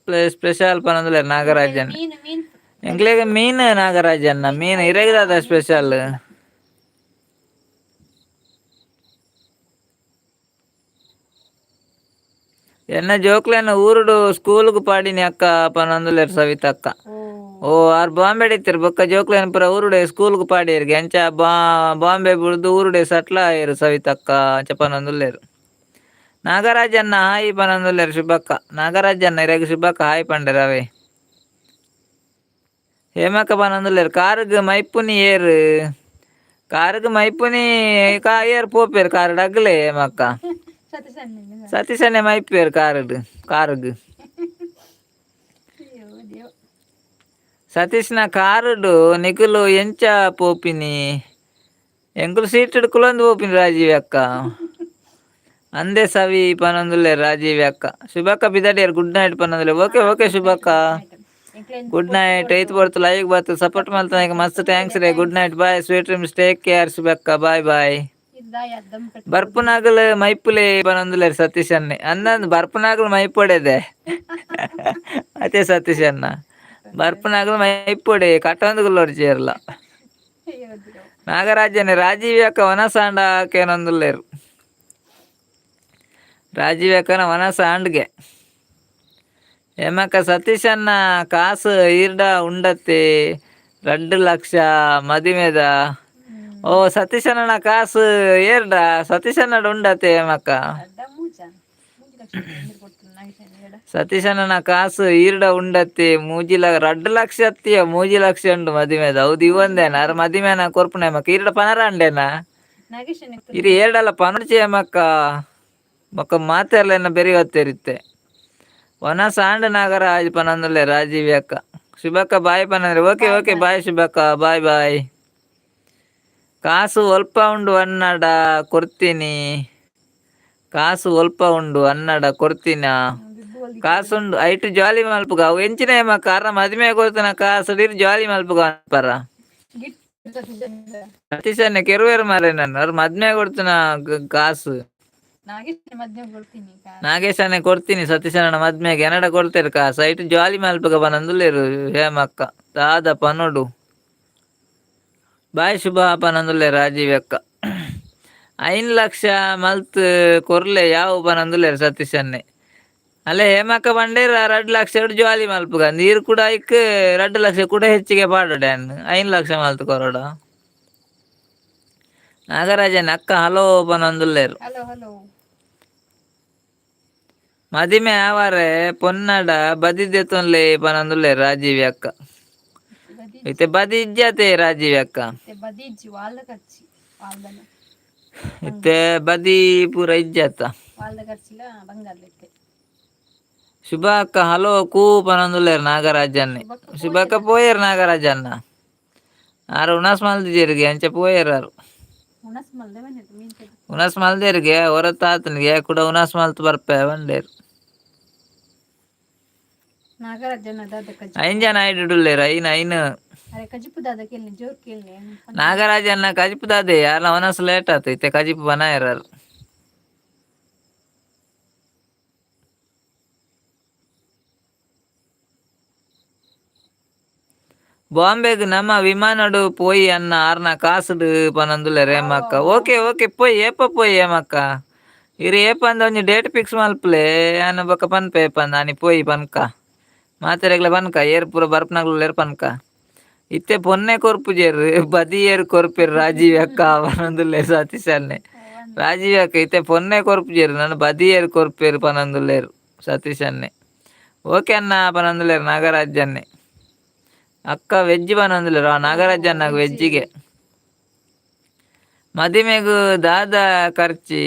ಸ್ಪೆಷಲ್ ಪನೊಂದುಲ್ಲೇರು ನಾಗರಾಜನ್ ಎಂಕ್ಲೆಗೆ ಮೀನು ನಾಗರಾಜನ್ನ ಮೀನು ಇರೇಗ ದಾದಾ ಸ್ಪೆಷಲ್ ಎನ್ನ ಜೋಕ್ಲೆನ ಊರುಡು ಸ್ಕೂಲ್ಗೆ ಪಾಡಿನಿ ಅಕ್ಕ ಪನೊಂದುಲ್ಲೇರು ಸವಿತ ಅಕ್ಕ ಓ ಆರ್ ಬಾಂಬೆ ಇತ್ತಿರು ಬೊಕ್ಕ ಜೋಕ್ಲೆನ ಪೂರ ಊರುಡೆ ಸ್ಕೂಲ್ಗೆ ಪಾಡಿಯರ್ಗೆ ಎಂಚ ಬಾಂಬೆ ಬಿಡ್ದು ಊರುಡೆ ಸಟ್ಲ ಆಯರು ಸವಿತಕ್ಕ ಅಂಚ ಪನೊಂದುಲ್ಲೇರು ನಾಗರಾಜನ್ನ ಹಾಯಿ ಪನೊಂದುಲ್ಲೇರು ಶುಭಕ್ಕ ನಾಗರಾಜನ್ನ ಇರೆಗ್ ಶುಭಕ್ಕ ಹಾಯ್ ಪಂಡೇರು ಅವೇ ಹೇಮಕ್ಕ ಪನೊಂದುಲ್ಲೇರು ಕಾರುಗ್ ಮೈಪುನಿ ಏರು ಕಾರುಗ್ ಮೈಪುನಿ ಏರ್ ಪೋಪೇರು ಕಾರುಡ್ ಅಗ್ಲೆ ಹೇಮಕ್ಕ ಸತೀಶನ್ನೇ ಮೈಪೇರು ಕಾರುಗ್ ಸತೀಶ್ನ ಕಾರುಡು ನಿಖುಲು ಎಂಚ ಪೋಪಿನಿ ಎಂಕುಲು ಸೀಟ್ ಕುಲೊಂದು ಪೋಪಿನಿ ರಾಜೀವಿ ಅಕ್ಕ ಅಂದೇ ಸವಿ ಪನೊಂದುಲ್ಲೇರು ರಾಜೀವಿ ಅಕ್ಕ ಶುಭಕ್ಕ ಬಿದಡಿಯರ್ ಗುಡ್ ನೈಟ್ ಪನೊಂದುಲ್ಲೇರು ಓಕೆ ಓಕೆ ಶುಭಕ್ಕ ಗುಡ್ ನೈಟ್ ಐತ್ ಬರ್ತು ಲೈವ್ ಬರ್ತು ಸಪೋರ್ಟ್ ಮಾಡ್ತಾನೆ ಮಸ್ತ್ ಥ್ಯಾಂಕ್ಸ್ ರೇ good night bye sweet dreams take care ಶುಭಕ್ಕ ಬಾಯ್ ಬಾಯ್ ಬರ್ಪುನಾಗಲು ಮೈಪುಲೆ ಪನೊಂದುಲ್ಲೇರು ಸತೀಶ್ ಅನ್ನೆ ಅಂದಂದು ಬರ್ಪುನಾಗಲು ಮೈಪೊಡೆದೆ ಅದೇ ಸತೀಶ್ ಅನ್ನ ಬರ್ಪುನಾಗಲು ಮೈಪೊಡೆ ಕಟ್ಟೊಂದುಗುಲ್ಲೋಡು ಚೇರ್ಲ ನಾಗರಾಜನೇ ರಾಜೀವಿ ಅಕ್ಕ ವನಸಾಂಡ ಕೇನೊಂದುಲ್ಲೇರು ರಾಜೀವ್ ಅಕ್ಕನ ವನಸಾಂಡ್ಗೆ ಏಮಕ್ಕ ಸತೀಶ್ ಅನ್ನ ಕಾಸು ಈರ್ಡ ಉಂಡತ್ತೆ 2 ಲಕ್ಷ ಮದಿಮೆದ ಓ ಸತೀಶ್ ಅಣ್ಣ ಕಾಸು ಏರ್ಡ ಸತೀಶ್ ಅಣ್ಣ ಉಂಡತ್ತೆ ಏಮಕ್ಕ ಸತೀಶ್ ಅಣ್ಣ ಕಾಸು ಈರ್ಡ ಉಂಡತ್ತೆ 2 ಲಕ್ಷ ಅತ್ತಿಯ 3 ಲಕ್ಷ ಉಂಡು ಮದಿಮೆದ ಹೌದು ಇವಂದೇನ ಅರ ಮದಿಮೆನ ಕೊರ್ಪುನ ಏಮಕ್ಕ ಈರ್ಡ ಪನರ ಅಂಡೇನ ಇರಿ ಏರ್ಡಲ್ಲ ಪನರ್ಚಿ ಏಮಕ್ಕ ಮಕ್ಕ ಮಾತೆರ್ಲೆನ ಬೆರಿ ಹೊತ್ತೇರಿತ್ತೆ ವನ ಸಾಂಡ್ ನಾಗರಾಜ್ ಪನೊಂದುಲ್ಲೇರು ರಾಜೀವಿ ಅಕ್ಕ ಶುಭಕ್ಕ ಬಾಯ್ ಪನಂದ್ರೆ ಓಕೆ ಓಕೆ ಬಾಯ್ ಶುಭಕ್ಕ ಬಾಯ್ ಬಾಯ್ ಕಾಸು ಒಲ್ಪ ಉಂಡು ಅನ್ನಡ ಕೊಡ್ತೀನಿ ಕಾಸು ಒಲ್ಪ ಉಂಡು ಅನ್ನಡ ಕೊಡ್ತೀನ ಕಾಸುಂಡು ಐಟು ಜಾಲಿ ಮಲ್ಪುಗ ಅವು ಎಂಚಿನ ಏಮಕ್ಕ ಅರ ಮದಿಮೆ ಕೊಡ್ತಾನ ಕಾಸು ಇರು ಜಾಲಿ ಮಲ್ಪುಗ ಪರ ಸತೀಶನ್ನೇ ಕೆರುವೇರು ಮಾರೆ ನಾನು ಅವ್ರು ಮದ್ಮೆ ಕೊಡ್ತಾನ ಕಾಸು ನಾಗೇಶನ್ನೇ ಕೊಡ್ತೀನಿ ಸತೀಶಣ್ಣ ಮದ್ಮೆಗೆ ಎನಡ ಕೊಡ್ತೇರು ಕಾಸು ಐಟು ಜಾಲಿ ಮಲ್ಪುಗ ಪನೊಂದುಲ್ಲೇರು ಹೇಮಕ್ಕ ದಾದ ಪನೊಡು ಬಾಯ್ ಶುಭ ಪನೊಂದುಲ್ಲೇರು ರಾಜೀವಿ ಅಕ್ಕ 5 ಲಕ್ಷ ಮಲ್ತ್ ಕೊರ್ಲೆ ಯಾವ ಪನೊಂದುಲ್ಲೇರು ಸತೀಶನ್ನೇ ಅಲ್ಲೇ ಹೇಮಕ್ಕ ಬಂಡೇರ 2 ಲಕ್ಷ ಜಾಲಿ ಮಲ್ಪುಗ ನೀರು ಕೂಡ ಐಕ್ 2 ಲಕ್ಷ ಕೂಡ ಹೆಚ್ಚಿಗೆ ಪಾಡೋಡ್ಯಾನ್ 5 ಲಕ್ಷ ಮಲ್ತ್ ಕೊರೋಡ ನಾಗರಾಜನ್ ಅಕ್ಕ ಹಲೋ ಪನೊಂದುಲ್ಲೇರು ಮದಿಮೆ ಆವಾರೆ ಪೊನ್ನಡ ಬದಿದೆತೊನ್ಲೆ ಪನೊಂದುಲ್ಲೇರು ರಾಜೀವಿ ಅಕ್ಕ ಇತ್ತೆ ಬದಿ ಇಜ್ಜತೆ ರಾಜೀವಿ ಅಕ್ಕ ಇತ್ತೆ ಬದಿ ಪೂರ ಇಜ್ಜತ ಶುಭ ಅಕ್ಕ ಹಲೋ ಕೂ ಪನೊಂದುಲ್ಲೇರು ನಾಗರಾಜನ್ನೇ ಶುಭಕ್ಕ ಪೋಯರ್ ನಾಗರಾಜನ್ನ ಆರು ಉಣಾಸ್ ಮಲ್ದಿಜೇರಿಗೆ ಅಂಚೆ ಪೋಯರಾರು ಉಣಾಸ್ ಮಲ್ದೇರಿಗೆ ಹೊರತಾತನಿಗೆ ಕೂಡ ಉಣಾಸ್ ಮಲ್ತ್ ಬರ್ಪೆ ಬಂಡೇರು ನಾಗರಾಜನ ದಾದ ಕಜ್ಜಿ ಐಂಜನ ಐಡುಡುಲ್ಲೇರು ಐನು ಅರೆ ಕಜಿಪು ದಾದ ಕೇಳಿ ಜೋರ್ ಕೇಳಿ ನಾಗರಾಜನ್ನ ಕಜಿಪು ದಾದೆ ಅಲ್ಲ ಅವನಸ್ ಲೇಟ್ ಆತು ಇತ್ತೆ ಕಜಿಪು ಬನಾಯರರು ಬಾಂಬೆಗ್ ನಮ್ಮ ವಿಮಾನಡು ಪೋಯಿ ಅನ್ನ ಆರ್ನ ಕಾಸುಡು ಪನಂದುಲೆ ರೇಮಕ್ಕ ಓಕೆ ಓಕೆ ಪೋಯಿ ಏಪ ಪೋಯಿ ಏಮಕ್ಕ ಇರು ಏಪ ಅಂದ ಒಂಜಿ ಡೇಟ್ ಫಿಕ್ಸ್ ಮಲ್ಪಲೆ ಅನ್ನ ಬೊಕ್ಕ ಪನ್ಪೆ ಏಪ ಅಂದ ಅನಿ ಪೋಯಿ ಪನ್ಕ ಮಾತೆರೆಗ್ಲ ಪನ್ಕ ಏರ್ ಪೂರ ಬರ್ಪನಗ್ಲೇರ್ ಪನ್ಕ ಇತ್ತೆ ಪೊನ್ನೆ ಕೊರ್ಪುಜೇರು ಬದಿಯೇರು ಕೊರ್ಪೆರು ರಾಜೀವ್ ಅಕ್ಕ ಪನಂದುಲ್ಲೆ ಸತೀಶನ್ನೆ ರಾಜೀವ್ ಅಕ್ಕ ಇತ್ತೆ ಪೊನ್ನೆ ಕೊರ್ಪುಜೇರು ನಾನು ಬದಿಯೇರು ಕೊರ್ಪೇರು ಪನಂದುಲ್ಲೇರು ಸತೀಶನ್ನೆ ಓಕೆ ಅನ್ನ ಪನಂದುಲ್ಲೇರು ನಾಗರಾಜನ್ನೆ ಅಕ್ಕ ವೆಜ್ ಪನಂದುಲ್ಲೇರು ಆ ನಾಗರಾಜನ್ನಾಗ ವೆಜ್ಜಿಗೆ ಮದಿಮೆಗು ದಾದ ಖರ್ಚಿ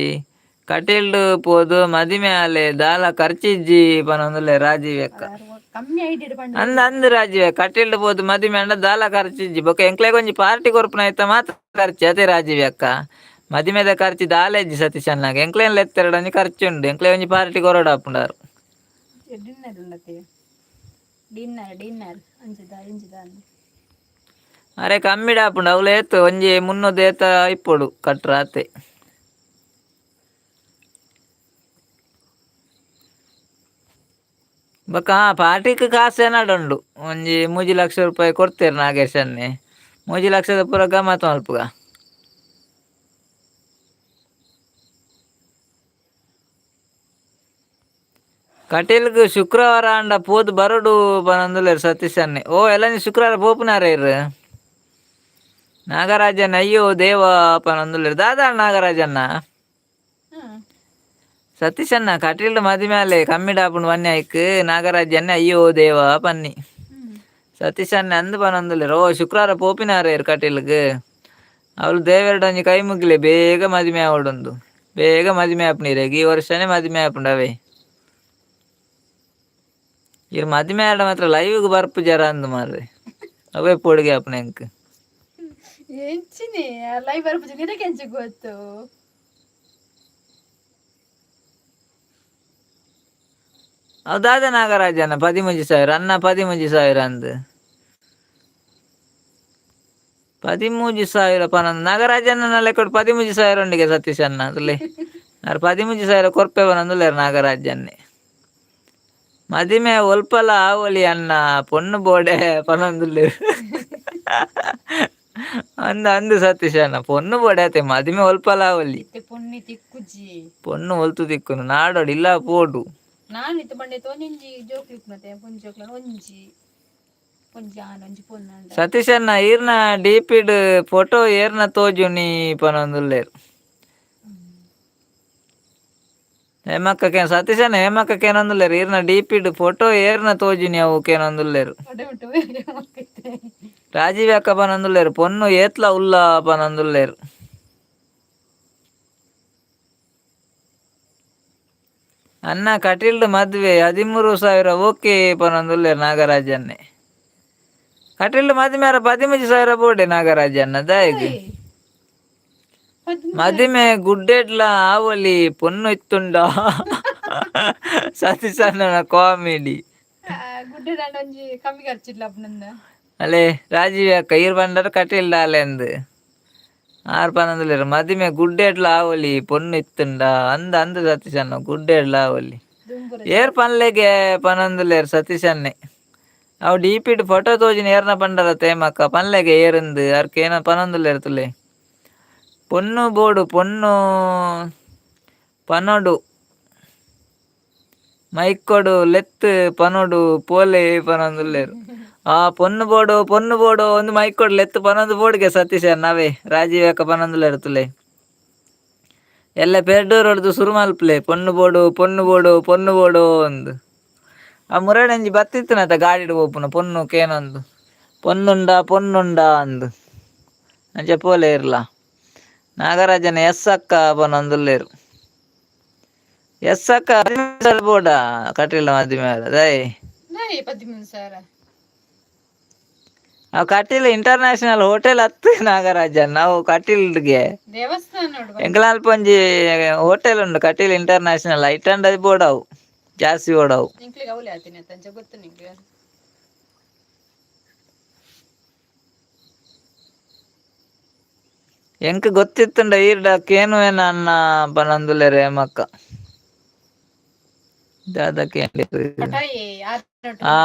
ಕಟೀಲ್ಡು ಪೋದು ಮದಿಮೆ ಆಲೆ ದಾಲ ಖರ್ಚಿಜ್ಜಿ ಪನಂದುಲ್ಲೆ ರಾಜೀವ್ ಅಕ್ಕ ಕಮ್ಮಿ ಐಡಿಡ್ ಪಂಡ ಅಂದ್ ರಾಜೀವ್ ಕಟೀಲ್ಡು ಪೋದು ಮದಿಮೆ ಅಂಡ ದಾಲ ಖರ್ಚಿಜ್ಜಿ ಬೊಕ ಎಂಕ್ಲೆಗ್ ಒಂಜಿ ಪಾರ್ಟಿ ಕೊರ್ಪುನ ಆಯ್ತ ಮಾತ್ರ ಖರ್ಚಿ ಅದೇ ರಾಜೀವ್ ಅಕ್ಕ ಮದಿಮೆದ ಖರ್ಚಿ ದಾಲೆಜ್ಜಿ ಸತೀಶ್ ಅನ್ನಾಗ ಎಂಕ್ಲೇನ್ ಲೆತ್ತೆರಡು ಒಂಜಿ ಖರ್ಚು ಉಂಡು ಎಂಕ್ಲೆ ಒಂಜಿ ಪಾರ್ಟಿ ಕೊರೋಡು ಹಾಪುಂಡಾರು ಡಿನ್ನರ್ ಉಂಡತೆ ಡಿನ್ನರ್ ಅಂಜಿದ ಇಂಜಿದ ಅರೆ ಕಮ್ಮಿಡ ಹಾಪುಂಡು ಅವ್ಲು ಏತು ಒಂಜಿ 300 ಏತ ಇಪ್ಪೊಡು ಕಟ್ರ ಆತೆ ಬೊಕ ಪಾರ್ಟಿಗ್ ಕಾಸು ಏನಾಡುಂಡು ಒಂಜಿ 3 ಲಕ್ಷ ರೂಪಾಯಿ ಕೊಡ್ತೇರು ನಾಗೇಶ್ ಅನ್ನೆ 3 ಲಕ್ಷದ ಪೂರ ಗಮ್ಮತ್ ಮಲ್ಪುಗ ಕಟೀಲ್ಗ್ ಶುಕ್ರವಾರ ಅಂಡ ಪೋದು ಬರೋಡು ಪನಂದುಲ್ಲೇರು ಸತೀಶ್ ಅನ್ನೆ ಓ ಎಲ್ಲ ಶುಕ್ರವಾರ ಪೋಪುನಾರ ಇರು ನಾಗರಾಜನ್ ಅಯ್ಯೋ ದೇವ ಪನಂದುಲ್ಲೇರು ದಾದ ನಾಗರಾಜನ್ನ ಸತೀಶ್ ಅನ್ನ ಕಟೀಲ್ಡ್ ಮದಿಮೆ ಆಲೆ ಕಮ್ಮಿ ಡಾಪುಂಡು ಬನ್ನಿ ಆಯ್ಕ್ ನಾಗರಾಜನ್ನೆ ಅಯ್ಯೋ ದೇವ ಪನ್ನಿ ಸತೀಶ್ ಅನ್ನ ಅಂದು ಪನಂದುಲ್ಲೇರು ಓ ಶುಕ್ರವಾರ ಪೋಪಿನಾರ ಇರು ಕಟೀಲ್ಗ್ ಅವ್ಲು ದೇವೆರ್ಡು ಒಂಜಿ ಕೈ ಮುಗ್ಲೆ ಬೇಗ ಮದಿಮೆ ಆವೊಡುಂದು ಬೇಗ ಮದಿಮೆ ಆಪುನಿರೇಗ ಈ ವರ್ಷನೇ ಮದಿಮೆ ಆಪುಂಡು ಅವೇ ಇರು ಮದಿಮೆ ಆಡ ಮಾತ್ರ ಲೈವ್ಗ್ ಬರ್ಪು ಜರ ಅಂದು ಮಾರ್ರೆ ಅವೇ ಪೋಡಿಗೆ ಆಪುನ ಎಂಕ್ ಎಂಚಿನಿ ಲೈವ್ ಬರ್ಪುಜಿ ನಿನಗೆ ಎಂಚಿ ಗೊತ್ತು ಅವು ದಾದ ನಾಗರಾಜನ 13,000 ಅನ್ನ 13,000 ಅಂದು 13,000 ಪನಂದು ನಾಗರಾಜನ ಲೆಕ್ಕ 13,000 ಉಂಡಿಗೆ ಸತೀಶ್ ಅನ್ನ ಅದ್ರಲ್ಲಿ 13,000 ಕೊರ್ಪೆ ಪನಂದುಲ್ಲೇರು ನಾಗರಾಜನ್ನೇ ಮದಿಮೆ ಒಲ್ಪಲ ಆವೊಲಿ ಅನ್ನ ಪೊಣ್ಣು ಬೋಡೆ ಪನಂದುಲ್ಲೇರು ಅಂದು ಸತೀಶ್ ಅನ್ನ ಪೊಣ್ಣು ಬೋಡೆ ಆತೆ ಮದಿಮೆ ಒಲ್ಪಲ ಆವೊಲಿ ಪೊಣ್ಣಿ ತಿಕ್ಕುಜಿ ಪೊಣ್ಣು ಒಲ್ತು ತಿಕ್ಕುನು ನಾಡೋಡು ಇಲ್ಲ ಪೋಡು ನಾನು ಇತ್ತು ಬಂಡೆ ಒಂಜಿ ಜೋಕ್ಲಿಕ್ ಮತ್ತೆ ಒಂಜಿ ಜೋಕ್ಲ ಒಂಜಿ ಆನ ಒಂಜಿ ಪೊನ್ನ ಸತೀಶ್ ಅನ್ನ ಈರ್ನ ಡಿಪಿಡ್ ಫೋಟೋ ಏರ್ನ ತೋಜುನಿ ಪನಂದುಲ್ಲೇರು ಹೇಮಕ್ಕಕ್ಕೆ ಸತೀಶ್ ಅನ್ನ ಹೇಮಕ್ಕಕ್ಕೆ ಏನೊಂದುಲ್ಲೇರು ಈರ್ನ ಡಿಪಿಡ್ ಫೋಟೋ ಏರ್ನ ತೋಜುನಿ ಅವು ಕೇನೊಂದುಲ್ಲೇರು ರಾಜೀವ್ ಅಕ್ಕ ಪನಂದುಲ್ಲೇರು ಪೊನ್ನು ಏತ್ಲ ಉಲ್ಲ ಪನಂದುಲ್ಲೇರು ಅನ್ನ ಕಟೀಲ್ಡ್ ಮದ್ವೆ 13,000 ಓಕೆ ಪನಂದುಲ್ಲೇರು ನಾಗರಾಜನ್ನೇ ಕಟೀಲ್ಡ್ ಮದಿಮೆ 13,000 ಬೋಡೆ ನಾಗರಾಜನ್ನ ದಾಯಿಗೆ ಮದಿಮೆ ಗುಡ್ಡೆಡ್ಲ ಆವೊಲಿ ಪೊನ್ನು ಇತ್ತುಂಡ ಸತೀಶ್ ಅಣ್ಣನ ಕಾಮಿಡಿ ಗುಡ್ಡೆ ದಾಂಡ ಒಂಜಿ ಕಮ್ಮಿ ಖರ್ಚಿಲ್ಲ ಅಪ್ಪನಂದ ಅಲೆ ರಾಜೀವ್ ಅಕ್ಕ ಈರ್ ಬಂಡಾರ ಕಟೀಲ್ಡ್ ಆಲೆಂದು ಆರ್ ಪನಂದುಲ್ಲೇರು ಮದಿಮೆ ಗುಡ್ಡೆಡ್ಲ ಆವೊಲಿ ಪೊನ್ನು ಇತ್ತುಂಡ ಅಂದ ಸತೀಶ್ ಅಣ್ಣ ಗುಡ್ಡೆಡ್ಲ ಆವೊಲಿ ಏರ್ ಪನ್ಲೆಗೆ ಪನಂದುಲ್ಲೇರು ಸತೀಶ್ ಅನ್ನೆ ಅವು ಡಿಪಿಡ್ ಫೋಟೋ ತೋಜಿನ ಏರ್ನ ಪಂಡರ ತೇಮಕ್ಕ ಪನ್ಲೆಗೆ ಏರಂದು ಅರ್ಕ ಏನ ಪನಂದುಲ್ಲೇರು ತುಲೆ ಪೊನ್ನು ಬೋಡು ಪೊನ್ನು ಪನೊಡು ಮೈಕೊಡು ಲೆತ್ ಪನೊಡು ಪೋಲೆ ಪನಂದುಲ್ಲೇರು ಆ ಪೊನ್ನು ಬೋಡು ಒಂದು ಮೈಕೊಡು ಲೆತ್ ಪನೊಂದು ಬೋಡ್ಗೆ ಸತೀಶ್ ನಾವೇ ರಾಜೀವ್ ಅಕ್ಕ ಪನಂದುಲ್ಲೇರು ತುಲೆ ಎಲ್ಲ ಪೆರ್ಡೂರ್ ಹೊಡೆದು ಸುರು ಮಲ್ಪಲೆ ಪೊನ್ನು ಬೋಡು ಒಂದು ಆ ಮುರಡಂಜಿ ಬತ್ತಿತ್ತುನತ ಗಾಡಿಡ್ ಹೋಪುನ ಪೊನ್ನು ಕೇನೊಂದು ಪೊನ್ನುಂಡ ಅಂದು ಅಂಚೆ ಪೋಲೆ ಇರ್ಲ ನಾಗರಾಜನ ಎಸ್ ಅಕ್ಕ ಪನಂದುಲ್ಲೇರು ಎಸ್ ಅಕ್ಕ 13,000 ಬೋಡ ಕಟೀಲ್ಡ ಮದಿಮೆ ದೈ 13,000 ಅವು ಕಟೀಲ್ ಇಂಟರ್ನ್ಯಾಷನಲ್ ಹೋಟೆಲ್ ಹತ್ತು ನಾಗರಾಜನ್ ನಾವು ಕಟೀಲ್ಗೆ ದೇವಸ್ಥಾನ ಎಂಕಲಾಲ್ಪ ಒಂಜಿ ಹೋಟೆಲ್ ಉಂಡು ಕಟೀಲ್ ಇಂಟರ್ನ್ಯಾಷನಲ್ 800 ಬೋಡ್ ಅವು ಜಾಸ್ತಿ ಓಡವು. ನಿಂಕ್ಲಿಗೆ ಅವಲೆ ಆತೀನಿ ಅಂತ ಗೊತ್ತು ನಿಂಗೆ. ಎಂಕ್ ಗೊತ್ತಿತ್ತುಂಡ ಈರ್ಡ ಕೇನು ಏನ ಅನ್ನ ಪನಂದುಲೆ ರೇಮಕ್ಕ ದಾದಕ್ಕೆ ಕಟಾಯಿ ಹಾ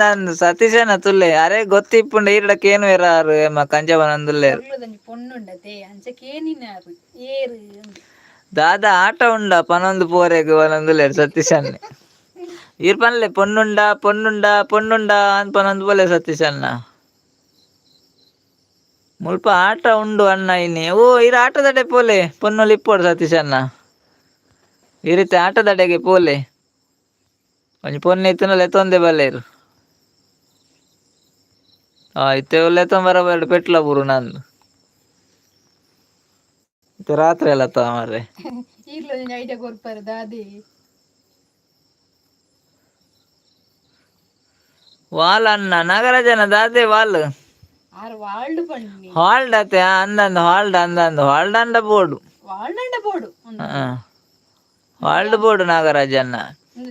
ಅಂದ ಸತೀಶನ ತುಲ್ಲೆ ಅರೆ ಗೊತ್ತಿಪ್ಪುಂಡ ಈರ್ಡ ಕೇನು ಎರಾರು ಏಮ ಕಂಜ ಪನಂದುಲ್ಲೇರು പൊണ്ണുണ്ടതേ അഞ്ചക്കേനിനാറ് ഏറ് ದಾದಾ ಆಟ ಉಂಡ ಪನೊಂದು ಪೋರೆಗ್ ಪನೊಂದುಲ್ಲೇರ್ ಸತೀಶನ್ನೆ ಈರ್ ಪನ್ಲೆ ಪೊನ್ನುಂಡ ಅಂದ್ ಪನೊಂದು ಬೋಲೆ ಸತೀಶನ್ನ ಮುಲ್ಪ ಆಟ ಉಂಡು ಅಣ್ಣ ಇನ್ನಿ ಓ ಇರ ಆಟದಡೆ ಪೋಲೆ ಪೊನ್ನೊಲಿ ಇಪ್ಪೋಡು ಸತೀಶನ್ನ ಈ ರೀತಿ ಆಟದಡೆಗೆ ಪೋಲೆ ಒಂಜಿ ಪೊನ್ನು ಇತ್ತುಂಡಲ ಎತ್ತೊಂದೆ ಬಲ್ಲೆರ್ ಇತ್ತೆ ಲೆತ್ತೊಂದು ಬರಬರ ಪೆಟ್ಲ ಪೂರ ನಂದು ರಾತ್ರಿ ಎಲ್ಲ ಮಾರ್ರೆ ಈರ್ಲ ಐಡಿಯಾ ಕೊರ್ಪಾರ ದಾದಿ ವಾಲ್ ಅನ್ನ ನಾಗರಾಜನ ದಾದೆ ವಾಲ್ ಆರ್ ವಾಲ್ಡ್ ಪಣ್ಣಿ ಹಾಲ್ಡ್ ಅತ್ತೆ ಅಂದಂದು ಹಾಲ್ಡ್ ಅಂಡ ಬೋಡು ವಾಲ್ಡ್ ಬೋಡು ಹಾಲ್ಡ್ ಬೋಡು ನಾಗರಾಜನ್ನ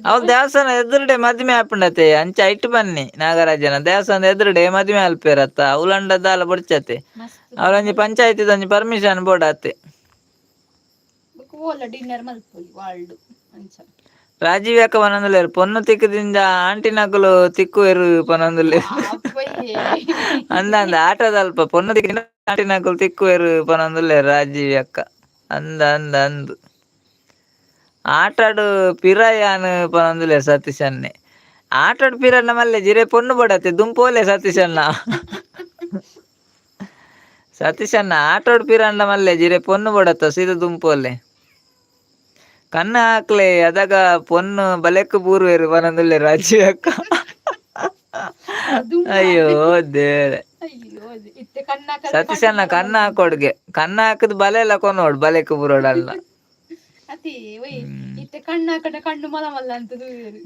ಅವ್ರ ದೇವಸ್ಥಾನ ಎದುರುಡೆ ಮದ್ಮೆ ಹಾಪುಂಡತೆ ಅಂಚ ಐಟ್ ಬನ್ನಿ ನಾಗರಾಜನ ದೇವಸ್ಥಾನದ ಎದುರುಡೆ ಮದ್ಮೆ ಅಲ್ಪೇರತ್ತ ಅವಲಂಡ ದಾಲ ಬುಡ್ಚತೆ ಅವ್ರೊಂಜಿ ಪಂಚಾಯತಿದ ಒಂಜಿ ಪರ್ಮಿಷನ್ ಬೋಡತ್ತೆ ಡಿನ್ನರ್ ಮಲ್ಪೊಲಿ ವಾಲ್ಡ್ ಅಂಚ ರಾಜೀವ್ ಯಾಕ ಪನೊಂದುಲ್ಲೇರು ಪೊನ್ನು ತಿಕ್ಕದಿಂದ ಆಂಟಿ ನಕುಲು ತಿಕ್ಕುವೆರು ಪನೊಂದುಲ್ಲೇರು ಅಂದ ಆಟದಲ್ಪ ಪೊನ್ನು ತಿಕ್ಕಿನ ಆಂಟಿ ನಕುಲು ತಿಕ್ಕುವೆರು ಪನೊಂದುಲ್ಲೇರು ರಾಜೀವ್ ಅಕ್ಕ ಅಂದು ಆಟಾಡು ಪಿರಾಯಾನ್ ಪನೊಂದುಲ್ಲೇರು ಸತೀಶನ್ನೆ ಆಟಾಡು ಪಿರನ್ನ ಮಲ್ಲೆ ಜಿರೆ ಪೊನ್ನು ಬಡತ್ತೆ ದುಂಪೋಲೆ ಸತೀಶನ್ನ ಆಟಾಡು ಪಿರನ್ನ ಮಲ್ಲೆ ಜಿರೆ ಪೊನ್ನು ಬಡತ್ತ ಸೀದಾ ದುಂಪೋಲೆ ಕನ್ನ ಹಾಕ್ಲೆ ಅದಾಗ ಪೊನ್ನು ಬಲೆಕ್ ಪೂರ್ವೇರು ಪನೊಂದುಲ್ಲೆ ರಾಜೀವ್ ಅಕ್ಕ ಅಯ್ಯೋ ದೇವ್ರೆ ಸತೀಶನ್ನ ಕನ್ನ ಹಾಕೊಡ್ಗೆ ಕನ್ನ ಹಾಕದ್ ಬಲೆ ಎಲ್ಲ ಕೊನೋಡು ಬಲೆಕ್ ಪೂರೋಡಲ್ಲ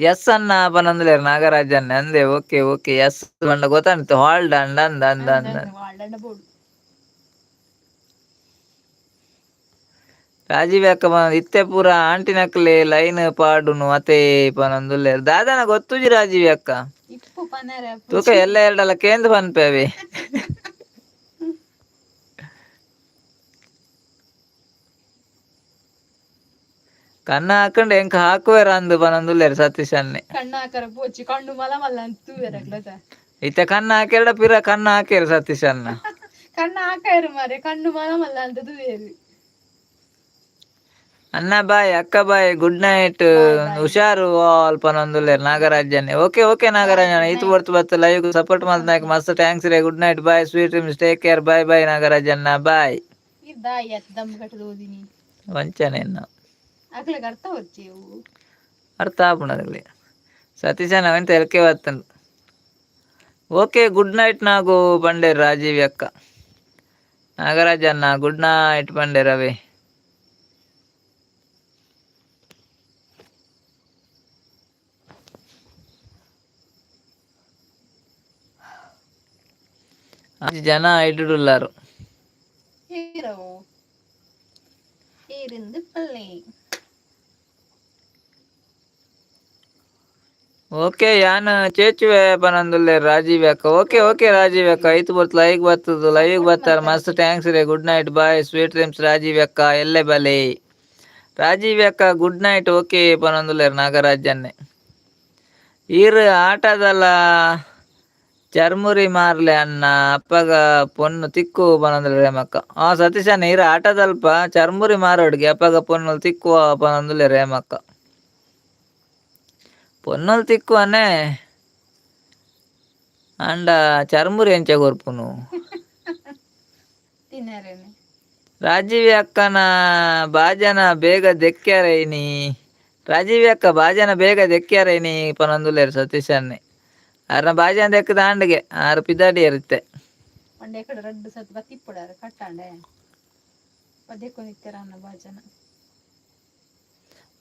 ಎಸ್ ಅನ್ನ ಪನೊಂದುಲ್ಲೇರು ನಾಗರಾಜನ್ನೆ ಅಂದೆ ಓಕೆ ಎಸ್ ಪಂಡ ಗೊತ್ತಾಗ್ತು ಹಾಲ್ಡ್ ಅಂದ ರಾಜೀವ್ ಯಾಕ ಇತ್ತೆ ಪೂರ ಆಂಟಿ ನಕ್ಲೆ ಲೈನ್ ಪಾಡುನು ಅತೆ ಪನೊಂದುಲ್ಲೇರು ದಾದಾನ ಗೊತ್ತುಜಿ ರಾಜೀವ್ ಅಕ್ಕ ತೂಕ ಎಲ್ಲ ಎರಡಲ್ಲ ಕೇಂದ್ರ ಪನ್ಪೇವೆ ಕಣ್ಣ ಹಾಕೊಂಡು ಎಂಕ ಹಾಕುವೇರ ಅಂದು ಪನೊಂದುಲ್ಲೇರು ಸತೀಶನ್ನೆ ಇತ್ತೆ ಕಣ್ಣ ಹಾಕೆರಡ ಪಿರ ಕಣ್ಣ ಹಾಕೇರು ಸತೀಶನ್ನ ಕಣ್ಣ ಹಾಕಾರು ಮಾರೆ ಕಣ್ಣು ಮಲಮಲ್ಲ ಅಂತ ತೂವೇರು ಅನ್ನ ಬಾಯ್ ಅಕ್ಕ ಬಾಯ್ ಗುಡ್ ನೈಟ್ ಹುಷಾರು ಆಲ್ ಪನೊಂದುಲ್ಲೇರು ನಾಗರಾಜನ್ನೆ ಓಕೆ ನಾಗರಾಜನ ಇದು ಬರ್ತು ಲೈವ್ ಸಪೋರ್ಟ್ ಮಾಡ್ತಾಕ ಮಸ್ತ್ ಥ್ಯಾಂಕ್ಸ್ ರೇ good night bye sweet dreams take care bye ನಾಗರಾಜನ್ನ ಬಾಯ್ ವಂಚನೆ ಅರ್ಥ ಆಪುಣದಲ್ಲಿ ಸತೀಶನ ಅವಂತ ಎಲ್ಕೆ ಬರ್ತನು ಓಕೆ ಗುಡ್ ನೈಟ್ ನಾಗು ಪಂಡೆ ರಾಜೀವ್ ಅಕ್ಕ ನಾಗರಾಜನ್ನ ಗುಡ್ ನೈಟ್ ಪಂಡೆ ರವಿ ஜன ஆயிட்டுள்ளாரு ಓಕೆ ಯಾನ್ ಚೇಚುವೆ ಪನಂದುಲ್ಲೆ ರಾಜೀವ್ ಅಕ್ಕ ಓಕೆ ರಾಜೀವ್ ಅಕ್ಕ ಐತು ಬರ್ತು ಲೈವ್ ಬರ್ತಾರೆ ಮಸ್ತ್ ಥ್ಯಾಂಕ್ಸ್ ರೇ good night bye sweet dreams Rajeev ಅಕ್ಕ ಎಲ್ಲೆ ಬಲೆ ರಾಜೀವ್ ಅಕ್ಕ ಗುಡ್ ನೈಟ್ ಓಕೆ ಪನಂದುಲ್ಲೇರು ನಾಗರಾಜನ್ನೆ ಈರ್ ಆಟದಲ್ಲ ಚರ್ಮುರಿ ಮಾರ್ಲೆ ಅನ್ನ ಅಪ್ಪಗ ಪೊನ್ನು ತಿಕ್ಕು ಪನಂದುಲ್ಲೆ ರೇಮಕ್ಕ ಸತೀಶನ್ನ ಈರ ಆಟದಲ್ಪ ಚರ್ಮುರಿ ಮಾರೋಡ್ಗೆ ಅಪ್ಪಗ ಪೊನ್ನು ತಿಕ್ಕುವ ಪನಂದುಲ್ಲೆ ರೇಮಕ್ಕ ಪೊನ್ನಲ್ ತಿಕ್ಕುವನೆ ಅಂಡ ಚರ್ಮುರಿ ಎಂಚ ಕೊರ್ಪುನು ರಾಜೀವಿ ಅಕ್ಕನ ಬಾಜನ ಬೇಗ ದೆಕ್ಕ್ಯಾರೈನಿ ರಾಜೀವಿ ಅಕ್ಕ ಬಾಜನ ಬೇಗ ದೆಕ್ಕ್ಯಾರೈನಿ ಪನೊಂದುಲ್ಲೇರು ಸತೀಶನ್ನೆ ಅರ್ನ ಬಾಜನ ದೆಕ್ಕದ ಆಂಡ್ಗೆ ಆರು ಪಿದಾಡಿ ಇರುತ್ತೆ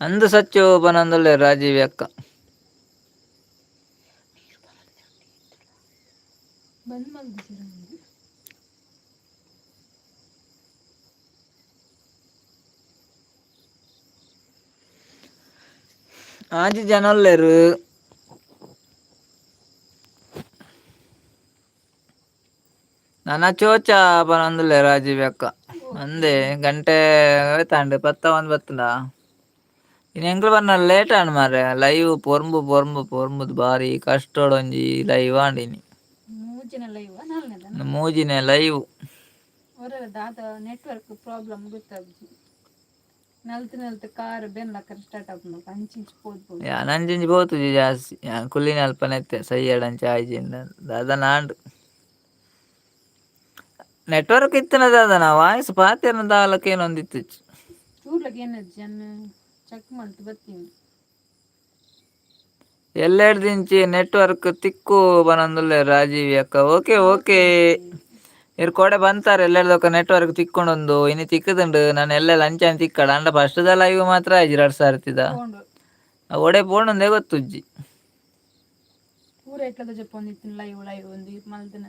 ಅಂದು ಸಚ್ಚು ಪನೊಂದುಲ್ಲೇರು ರಾಜೀವಿ ಅಕ್ಕ ಆಜಿ ಜನ ಒಲ್ಲೇರು. ನನ್ನ ಚೋಚ ಪನೊಂದುಲ್ಲೆ ರಾಜೀವ್ ಅಕ್ಕ ಅಂದೆ ಗಂಟೆ ತಾಂಡೆ ಪತ್ತ ಒಂದು ಬತ್ತದ ಇನ್ನು ಎಂಕ್ಲು ಬರ್ನ ಲೇಟ್ ಆಂಡ್ ಮಾರ್ರೆ ಲೈವ್ ಪೊರ್ಂಬುದು ಬಾರಿ ಕಷ್ಟೋಡೊಂಜಿ ಲೈವ್ ಆಂಡಿನಿ ಮೂಜಿನೆ ಲೈವ್ ದಾದ ನೆಟ್ವರ್ಕ್ ಪ್ರಾಬ್ಲಮ್ ಗೊತ್ತಾಗ್ತದೆ. ನಲ್ತ್ ಕಾರ್ ಬೆನ್ಲಕ್ಕ ಸ್ಟಾರ್ಟ್ ಆಗ್ಬೋದು ಅಂಚಿಂಚು ಪೋದು ನಂಜಿಂಚ ಪೋತುಜಿ ಜಾಸ್ತಿ ಕುಲ್ಲಿನ ಅಲ್ಪನೆತ್ತೆ ಸೈಯಡಂಚ ಆಯ್ಜಿಂದ ದಾದ ನಾಂಡ್ ನೆಟ್ವರ್ಕ್ ಇತ್ತನ ದಾದನ ವಾಯ್ಸ್ ಪಾತೆರ್ನ ದಾಲಕ್ಕೆ ಏನೊಂದಿತ್ತು ಚೂರ್ಲಕ್ಕೆ ಏನದು ಜನ ಚೆಕ್ ಮಾಡ್ತು ಬರ್ತೀನಿ. ಎಲ್ಲೆಡ್ದಿಂಚಿ ನೆಟ್ವರ್ಕ್ ತಿಕ್ಕು ಬನೊಂದುಲ್ಲೆ ರಾಜೀವಿ ಅಕ್ಕ. ಓಕೆ ಇರ್ ಕೊಡೆ ಬಂತಾರೆ ಎಲ್ಲೆಡ್ದಕ್ಕ ನೆಟ್ವರ್ಕ್ ತಿಕ್ಕೊಂಡೊಂದು ಇನ್ನು ತಿಕ್ಕುದುಂಡು ನಾನು ಎಲ್ಲೆಲ್ಲ ಅಂಚಾನ ತಿಕ್ಕಡ ಅಂಡ ಫಸ್ಟ್ದ ಲೈವ್ ಮಾತ್ರ ಆಯ್ಜಿ 2 ಸಾರ್ತಿದ ಒಡೆ ಪೋಂಡೊಂದೇ ಗೊತ್ತುಜ್ಜಿ ಪೂರ ಎಟ್ಲದ ಜಪ್ಪೊಂದಿತ್ತು ಲೈವ್ ಒಂದು ಮಲ್ದಿನ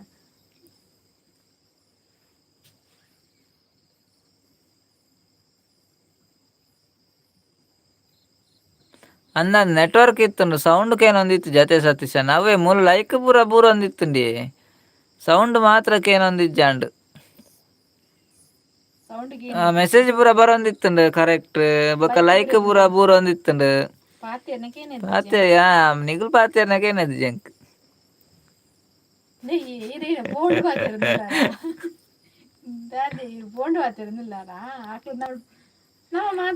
ಅಂದ ನೆಟ್ವರ್ಕ್ ಇತ್ತುಂಡು ಸೌಂಡ್ ಕೇನೊಂದಿತ್ತು ಜತೆ ಸತೀಶ ಅವೇ ಮೂಲ ಲೈಕ್ ಪೂರ ಒಂದಿತ್ತುಂಡಿ ಸೌಂಡ್ ಮಾತ್ರ ಕೇನೊಂದಿಜ್ಜಾಂಡ್ ಮೆಸೇಜ್ ಪೂರ ಬರೊಂದಿತ್ತುಂಡು ಕರೆಕ್ಟ್ ಬೊಕ್ಕ ಲೈಕ್ ಪೂರ ಒಂದಿತ್ತುಂಡು ಪಾತೆಯ ನಿಗುಲ್ ಪಾತೆರ್ನಗ ಏನದು ಜಂಕ್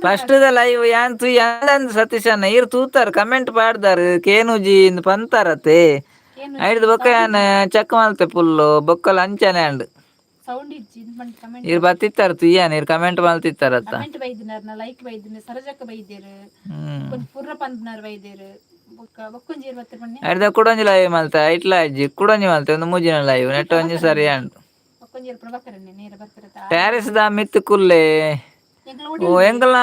ಫಸ್ಟ್ ದ ಲೈವ್ ಯಾನ್ ತು ಸತೀಶಣ್ಣ ಇರ್ ತೂತಾರ ಕಮೆಂಟ್ ಪಾಡ್ದಾರು ಕೇನುಜಿ ಇಂದ್ ಪಂತಾರತೆ ಐಡ್ದು ಬೊಕ್ಕ ಯಾನ್ ಚೆಕ್ ಮಲ್ತೆ ಫುಲ್ಲು ಬೊಕ್ಕಲ ಅಂಚನೆ ಅಂಡ್ ಸೌಂಡ್ ಇಜ್ಜಿ ಕಮೆಂಟ್ ಇರ್ ಬತ್ತಿತ್ತಾರ ತುಯ್ಯಾನ ಇರ್ ಕಮೆಂಟ್ ಮಲ್ತಿತ್ತಾರತ್ತ ಕಮೆಂಟ್ ಬೈದಿನಾರ ಲೈಕ್ ಬೈದಿನ ಸರಜಕ್ಕ ಬೈದೇರು ಕೊಂಚ ಪುರ್ರ ಪಂದ್ನಾರ್ ಬೈದೇರು ಬೊಕ್ಕ ಬೊಕ್ಕೊಂಜಿ ಇರ್ ಬತ್ತರ ಬನ್ನಿ ಐಡ್ದ ಕುಡೊಂಜಿ ಲೈವ್ ಮಲ್ತ ಐಟ್ಲ ಅಜ್ಜಿ ಕುಡೊಂಜಿ ಮಲ್ತೆ ಒಂದು ಮೂಜಿನ ಲೈವ್ ನೆಟ್ ಒಂಜಿ ಸರಿ ಅಂಡ್ ಬೊಕ್ಕೊಂಜಿ ಇರ್ ಪ್ರಭಾಕರನ್ನೇ ನೇರ ಬರ್ತಾರ ಟ್ಯಾರಿಸ್ ದ ಮಿತ್ ಕುಲ್ಲೆ ಓ ಎಂಕಲ್ನ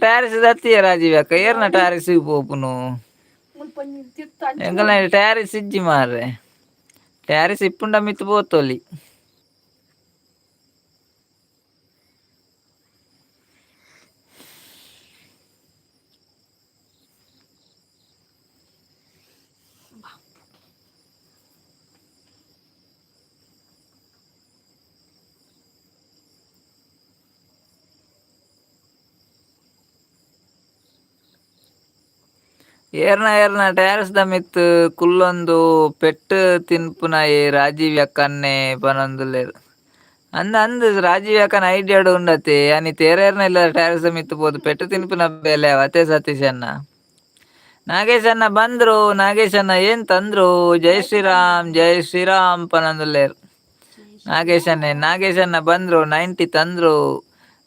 ಟ್ಯಾರಿಸ್ ದತ್ತಿಯ ರಾಜೀವ್ ಅಕ್ಕ ಏರ್ನ ಟ್ಯಾರಿಸ್ ಪೋಪುನು ಎಂಕಲ್ನ ಟ್ಯಾರಿಸ್ ಇಜ್ಜಿ ಮಾರ್ರೆ ಟ್ಯಾರಿಸ್ ಇಪ್ಪುಂಡ ಮಿತ್ ಪೋತೊಲಿ ಏರ್ನ ಟ್ಯಾರಿಸ್ ದ ಮಿತ್ ಕುಲ್ಲೊಂದು ಪೆಟ್ಟು ತಿನ್ಪುನಾಯಿ ರಾಜೀವ್ ಅಕ್ಕನ್ನೇ ಪನೊಂದುಲ್ಲೆರ್ ಅಂದ್ ರಾಜೀವ್ ಅಕ್ಕನ ಐಡಿಯಾಡು ಉಂಡತೆ ಅನಿ ತೇರೇರ್ನ ಇಲ್ಲ ಟ್ಯಾರಿಸ್ ದ ಮಿತ್ ಪೋದು ಪೆಟ್ಟು ತಿನ್ಪುನ ಬೆಲೆ ಅವತ್ತೆ ಸತೀಶ್ ಅಣ್ಣ ನಾಗೇಶ್ ಅಣ್ಣ ಬಂದ್ರು ನಾಗೇಶ್ ಅಣ್ಣ ಏನ್ ತಂದ್ರು ಜೈ ಶ್ರೀರಾಮ್ ಪನೊಂದುಲ್ಲೆರ್ ನಾಗೇಶ್ ಅಣ್ಣ ಬಂದ್ರು 90 ತಂದ್ರು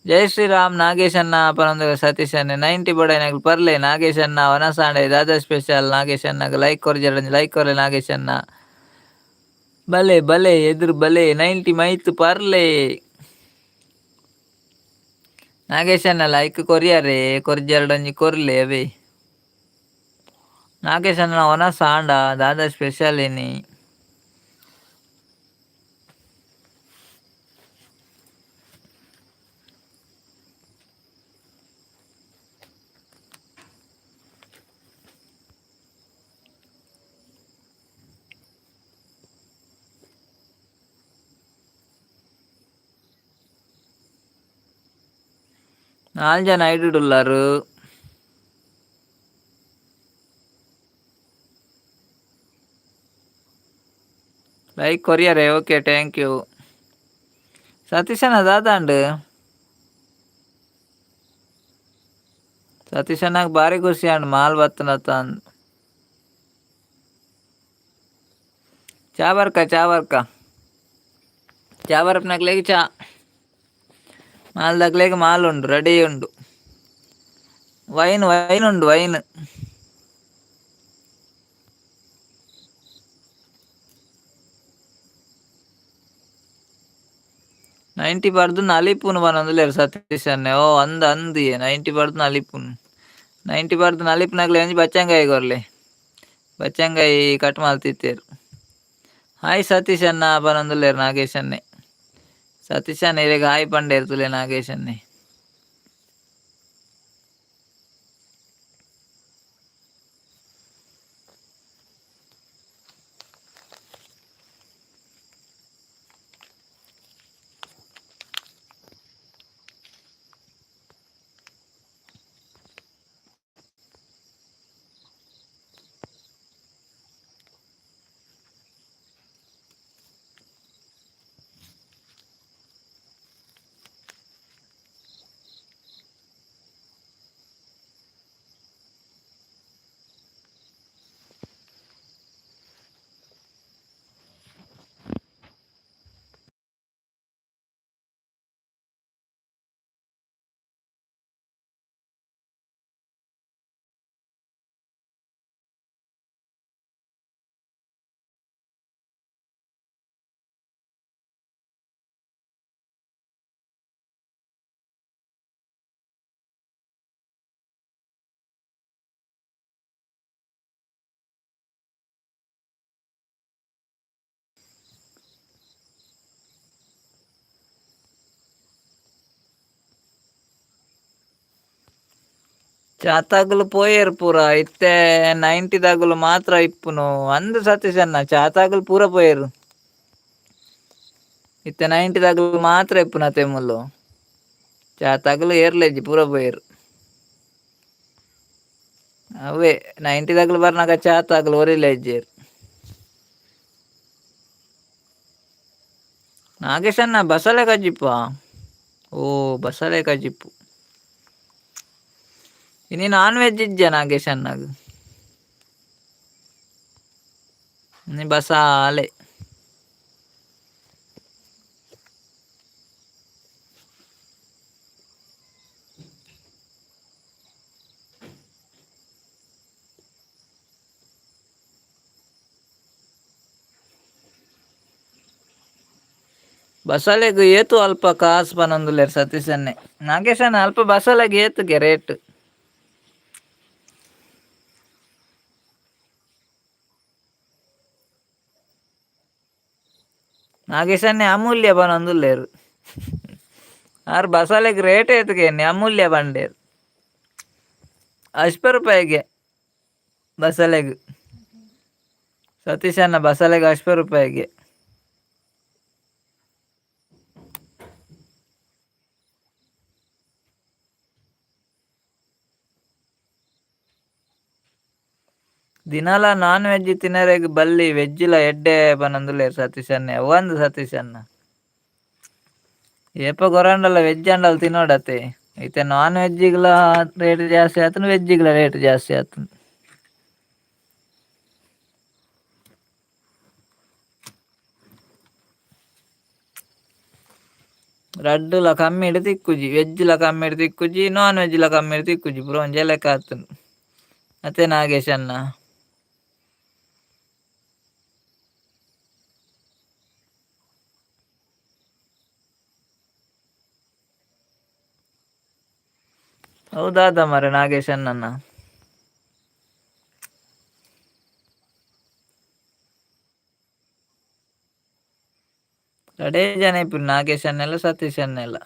ಜೈ ಶ್ರೀರಾಮ್ ನಾಗೇಶ್ ಅಣ್ಣ ಪನೊಂದು ಸತೀಶ್ ಅಣ್ಣ 90 ಬೊಡೈನಾಗ ಪರ್ಲೆ ನಾಗೇಶ್ ಅಣ್ಣ ವನಸಾಂಡೆ ದಾದಾ ಸ್ಪೆಷಲ್ ನಾಗೇಶ್ ಅಣ್ಣಗ ಲೈಕ್ ಕೊರ್ಲೆ ನಾಗೇಶ್ ಅಣ್ಣ ಬಲೆ ಎದುರು ಬಲೆ 90 ಮೈತ್ ಪರ್ಲೆ ನಾಗೇಶ್ ಅಣ್ಣ ಲೈಕ್ ಕೊರಿಯಾರೆ ಕೊರ್ಜಿ ಕೊರ್ಲೆ ಅವೇ ನಾಗೇಶ್ ಅಣ್ಣ ವನಸಾಂಡ ದಾದಾ ಸ್ಪೆಷಲ್ ಏನಿ ನಾಲ್ ಜನ ಐಡುಳ್ಳಾರು ಲೈಕ್ ಕೊರಿಯರೆ ಓಕೆ ಥ್ಯಾಂಕ್ ಯು ಸತೀಶಣ್ಣ ದಾದಾಂಡ್ ಸತೀಶಣ್ಣಗೆ ಭಾರಿ ಖುಷಿ ಅಂಡ್ ಮಾಲ್ ಬತ್ತನತ್ತ ಅಂದ್ ಚಾ ಬರ್ಪನಾಗ್ಲೇಗ ಚಾ ಮಾಲ್ದಾಗ್ಲೇಗ ಮಾಲ್ ಉಂಡು ರೆಡಿ ಉಂಡು ವೈನ್ ಉಂಡು ವೈನ್ 90 ಬರ್ದು ಅಲಿಪುನ್ ಬನೊಂದುಲ್ಲೆರ್ ಸತೀಶ್ ಅಣ್ಣೆ ಓ ಅಂದ್ 90 ಬರ್ದು ಅಲಿಪುನ್ 90 ಬರ್ದು ಅಲಿಪುನಾಗ್ಲೆ ಒಂಜಿ ಬಚ್ಚಂಗಾಯಿ ಕೊರ್ಲೆ ಬಚ್ಚಂಗಾಯಿ ಕಟ್ ಮಲ್ತಿತ್ತೇರು ಹಾಯ್ ಸತೀಶ್ ಅಣ್ಣ ಬನೊಂದುಲ್ಲೆರ್ ನಾಗೇಶ್ ಅಣ್ಣೆ ಸತೀಶ್ ಅಣ್ಣ ಇರೆಗ್ ಹಾಯ್ ಪಂಡೇರ್ ತುಲೆ ನಾಗೇಶ್ ಅಣ್ಣೆ ಚಾತಾಗಲು ಪೋಯರ್ ಪೂರ ಇತ್ತೆ 90 ದಾಗಲು ಮಾತ್ರ ಇಪ್ಪುನು ಅಂದ್ ಸತೀಶ್ ಅನ್ನ ಚಾತಾಗಲು ಪೂರ ಪೋಯರು ಇತ್ತೆ 90 ದಾಗಲು ಮಾತ್ರ ಇಪ್ಪುನ ತೆಮ್ಮಲು ಚಾತಾಗಲು ಏರ್ಲೆಜ್ಜಿ ಪೂರ ಪೋಯರು ಅವೇ 90 ದಾಗಲು ಬರ್ನಾಗ ಚಾತಾಗಲು ಒರಿಲೆಜ್ಜೇರು ನಾಗೇಶ್ ಅನ್ನ ಬಸಳೆ ಕಜ್ಜಿಪ್ಪ ಓ ಬಸಳೆ ಕಜ್ಜಿಪ್ಪು ಇನಿ ನಾನ್ ವೆಜ್ ಇಜ್ಜ ನಾಗೇಶ್ ಅನ್ನಾಗ ನೀ ಬಸಾಲೆ ಬಸಳೆಗೆ ಏತು ಅಲ್ಪ ಕಾಸು ಪನೊಂದುಲ್ಲೇರು ಸತೀಶನ್ನೇ ನಾಗೇಶನ್ನ ಅಲ್ಪ ಬಸಳೆಗೆ ಏತುಗೆ ರೇಟ್ ನಾಗೇಶನ್ನೇ ಅಮೂಲ್ಯ ಪನೊಂದುಲ್ಲೇರು ಆರು ಬಸಳೆಗೆ ರೇಟ್ ಏತುಗೆ ಅಮೂಲ್ಯ ಬಂಡೇರು 80 ರೂಪಾಯಿಗೆ ಬಸಳೆಗೆ ಸತೀಶನ್ನ ಬಸಳೆಗೆ 80 ರೂಪಾಯಿಗೆ ದಿನಾಲ ನಾನ್ ವೆಜ್ ತಿನ್ನರೆಗ್ ಬಲ್ಲಿ ವೆಜ್ಜಿಲ ಎಡ್ಡೆ ಪನೊಂದುಲ್ಲೇರು ಸತೀಶನ್ನೇ ಒಂದು ಸತೀಶನ್ನ ಏಪ ಗೊರಂಡಲ್ಲ ವೆಜ್ ಅಂಡಲ್ಲ ತಿನ್ನೋಡತ್ತೆ ಐತೆ ನಾನ್ ವೆಜ್ಜಿಗ್ಲ ರೇಟ್ ಜಾಸ್ತಿ ಆತನು ವೆಜ್ಜಿಗ್ಲ ರೇಟ್ ಜಾಸ್ತಿ ಆತನು ರಡ್ಡುಲ ಕಮ್ಮಿ ಇಡು ತಿಕ್ಕುಜಿ ವೆಜ್ಲ ಕಮ್ಮಿ ಇಡು ತಿಕ್ಕುಜಿ ನಾನ್ ವೆಜ್ಲ ಕಮ್ಮಿ ಇಡು ತಿಕ್ಕುಜಿ ಪುರ ಒಂಜಿ ಲೆಕ್ಕ ಆತನು ಮತ್ತೆ ನಾಗೇಶ್ ಅನ್ನ ಹೌದಾದ ಮರೆ ನಾಗೇಶ್ ಅಣ್ಣನ ಎರಡೇ ಜನ ಇಪ್ಪರು ನಾಗೇಶ್ ಅನ್ನೆಲ್ಲ ಸತೀಶ್ ಅನ್ನೆಲ್ಲ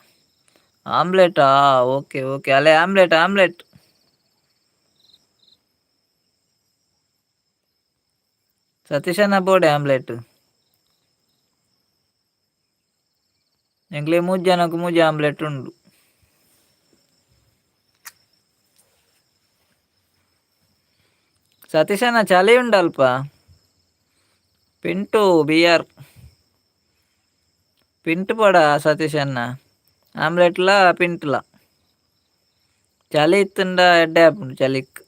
ಆಮ್ಲೆಟಾ ಓಕೆ ಓಕೆ ಅಲ್ಲೇ ಆಮ್ಲೆಟ್ ಸತೀಶ್ ಅನ್ನ ಬೋಡೆ ಆಮ್ಲೆಟ್ ಎಂಗ್ಲೇ 3 ಜನಕ್ಕೂ 3 ಆಮ್ಲೆಟ್ ಉಂಡು ಸತೀಶ್ ಅನ್ನ ಚಳಿ ಉಂಡಲ್ಪ ಪಿಂಟು ಬಿಆರ್ ಪಿಂಟು ಪಡ ಸತೀಶ್ ಅನ್ನ ಆಮ್ಲೆಟ್ಲ ಪಿಂಟ್ಲ ಚಳಿ ಇತ್ತುಂಡ ಎಡ್ಡೆ ಆಪುಂಡು ಚಳಿಕ್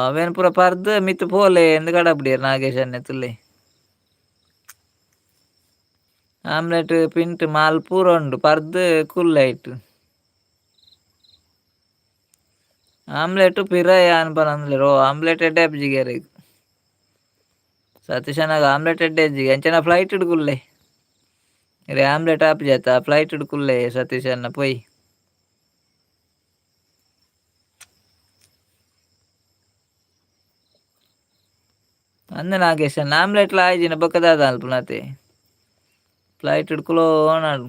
ಅವೇನು ಪೂರ ಪರ್ದು ಮಿತ್ತು ಪೋಲೆ ಎಂದು ಕಡಪುಡಿಯರು ನಾಗೇಶ್ ಅನ್ನೆ ತುಲ್ಲೆ ಆಮ್ಲೆಟ್ ಪಿಂಟ್ ಮಾಲ್ ಪೂರ ಉಂಡು ಪರ್ದು ಕುಲ್ಲೈಟ್ ಆಮ್ಲೆಟ್ ಪಿರಾಯ ಅನ್ಪನಂದ್ಲೇರು ಆಮ್ಲೆಟ್ ಎಡ್ಡೆ ಆಪಿಜಿಗೆರೆ ಸತೀಶನಾಗ ಆಮ್ಲೆಟ್ ಎಡ್ಡೆ ಇಜ್ಜಿಗೆ ಅಂಚನ ಫ್ಲೈಟ್ ಹಿಡ್ಕುಲ್ಲೆ ಇರೆ ಆಮ್ಲೆಟ್ ಆಪಿ ಜಾತ ಫ್ಲೈಟ್ ಹಿಡ್ಕುಲ್ಲೆ ಸತೀಶನ್ನ ಪೊಯ್ ಅಂದ ನಾಗೇಶನ್ ಆಮ್ಲೆಟ್ಲ ಆಯ್ಜಿನ ಬೊಕ್ಕದಾದ ಅಲ್ಪನತೆ ಫ್ಲೈಟ್ ಹಿಡ್ಕುಲೋ ನಾಡು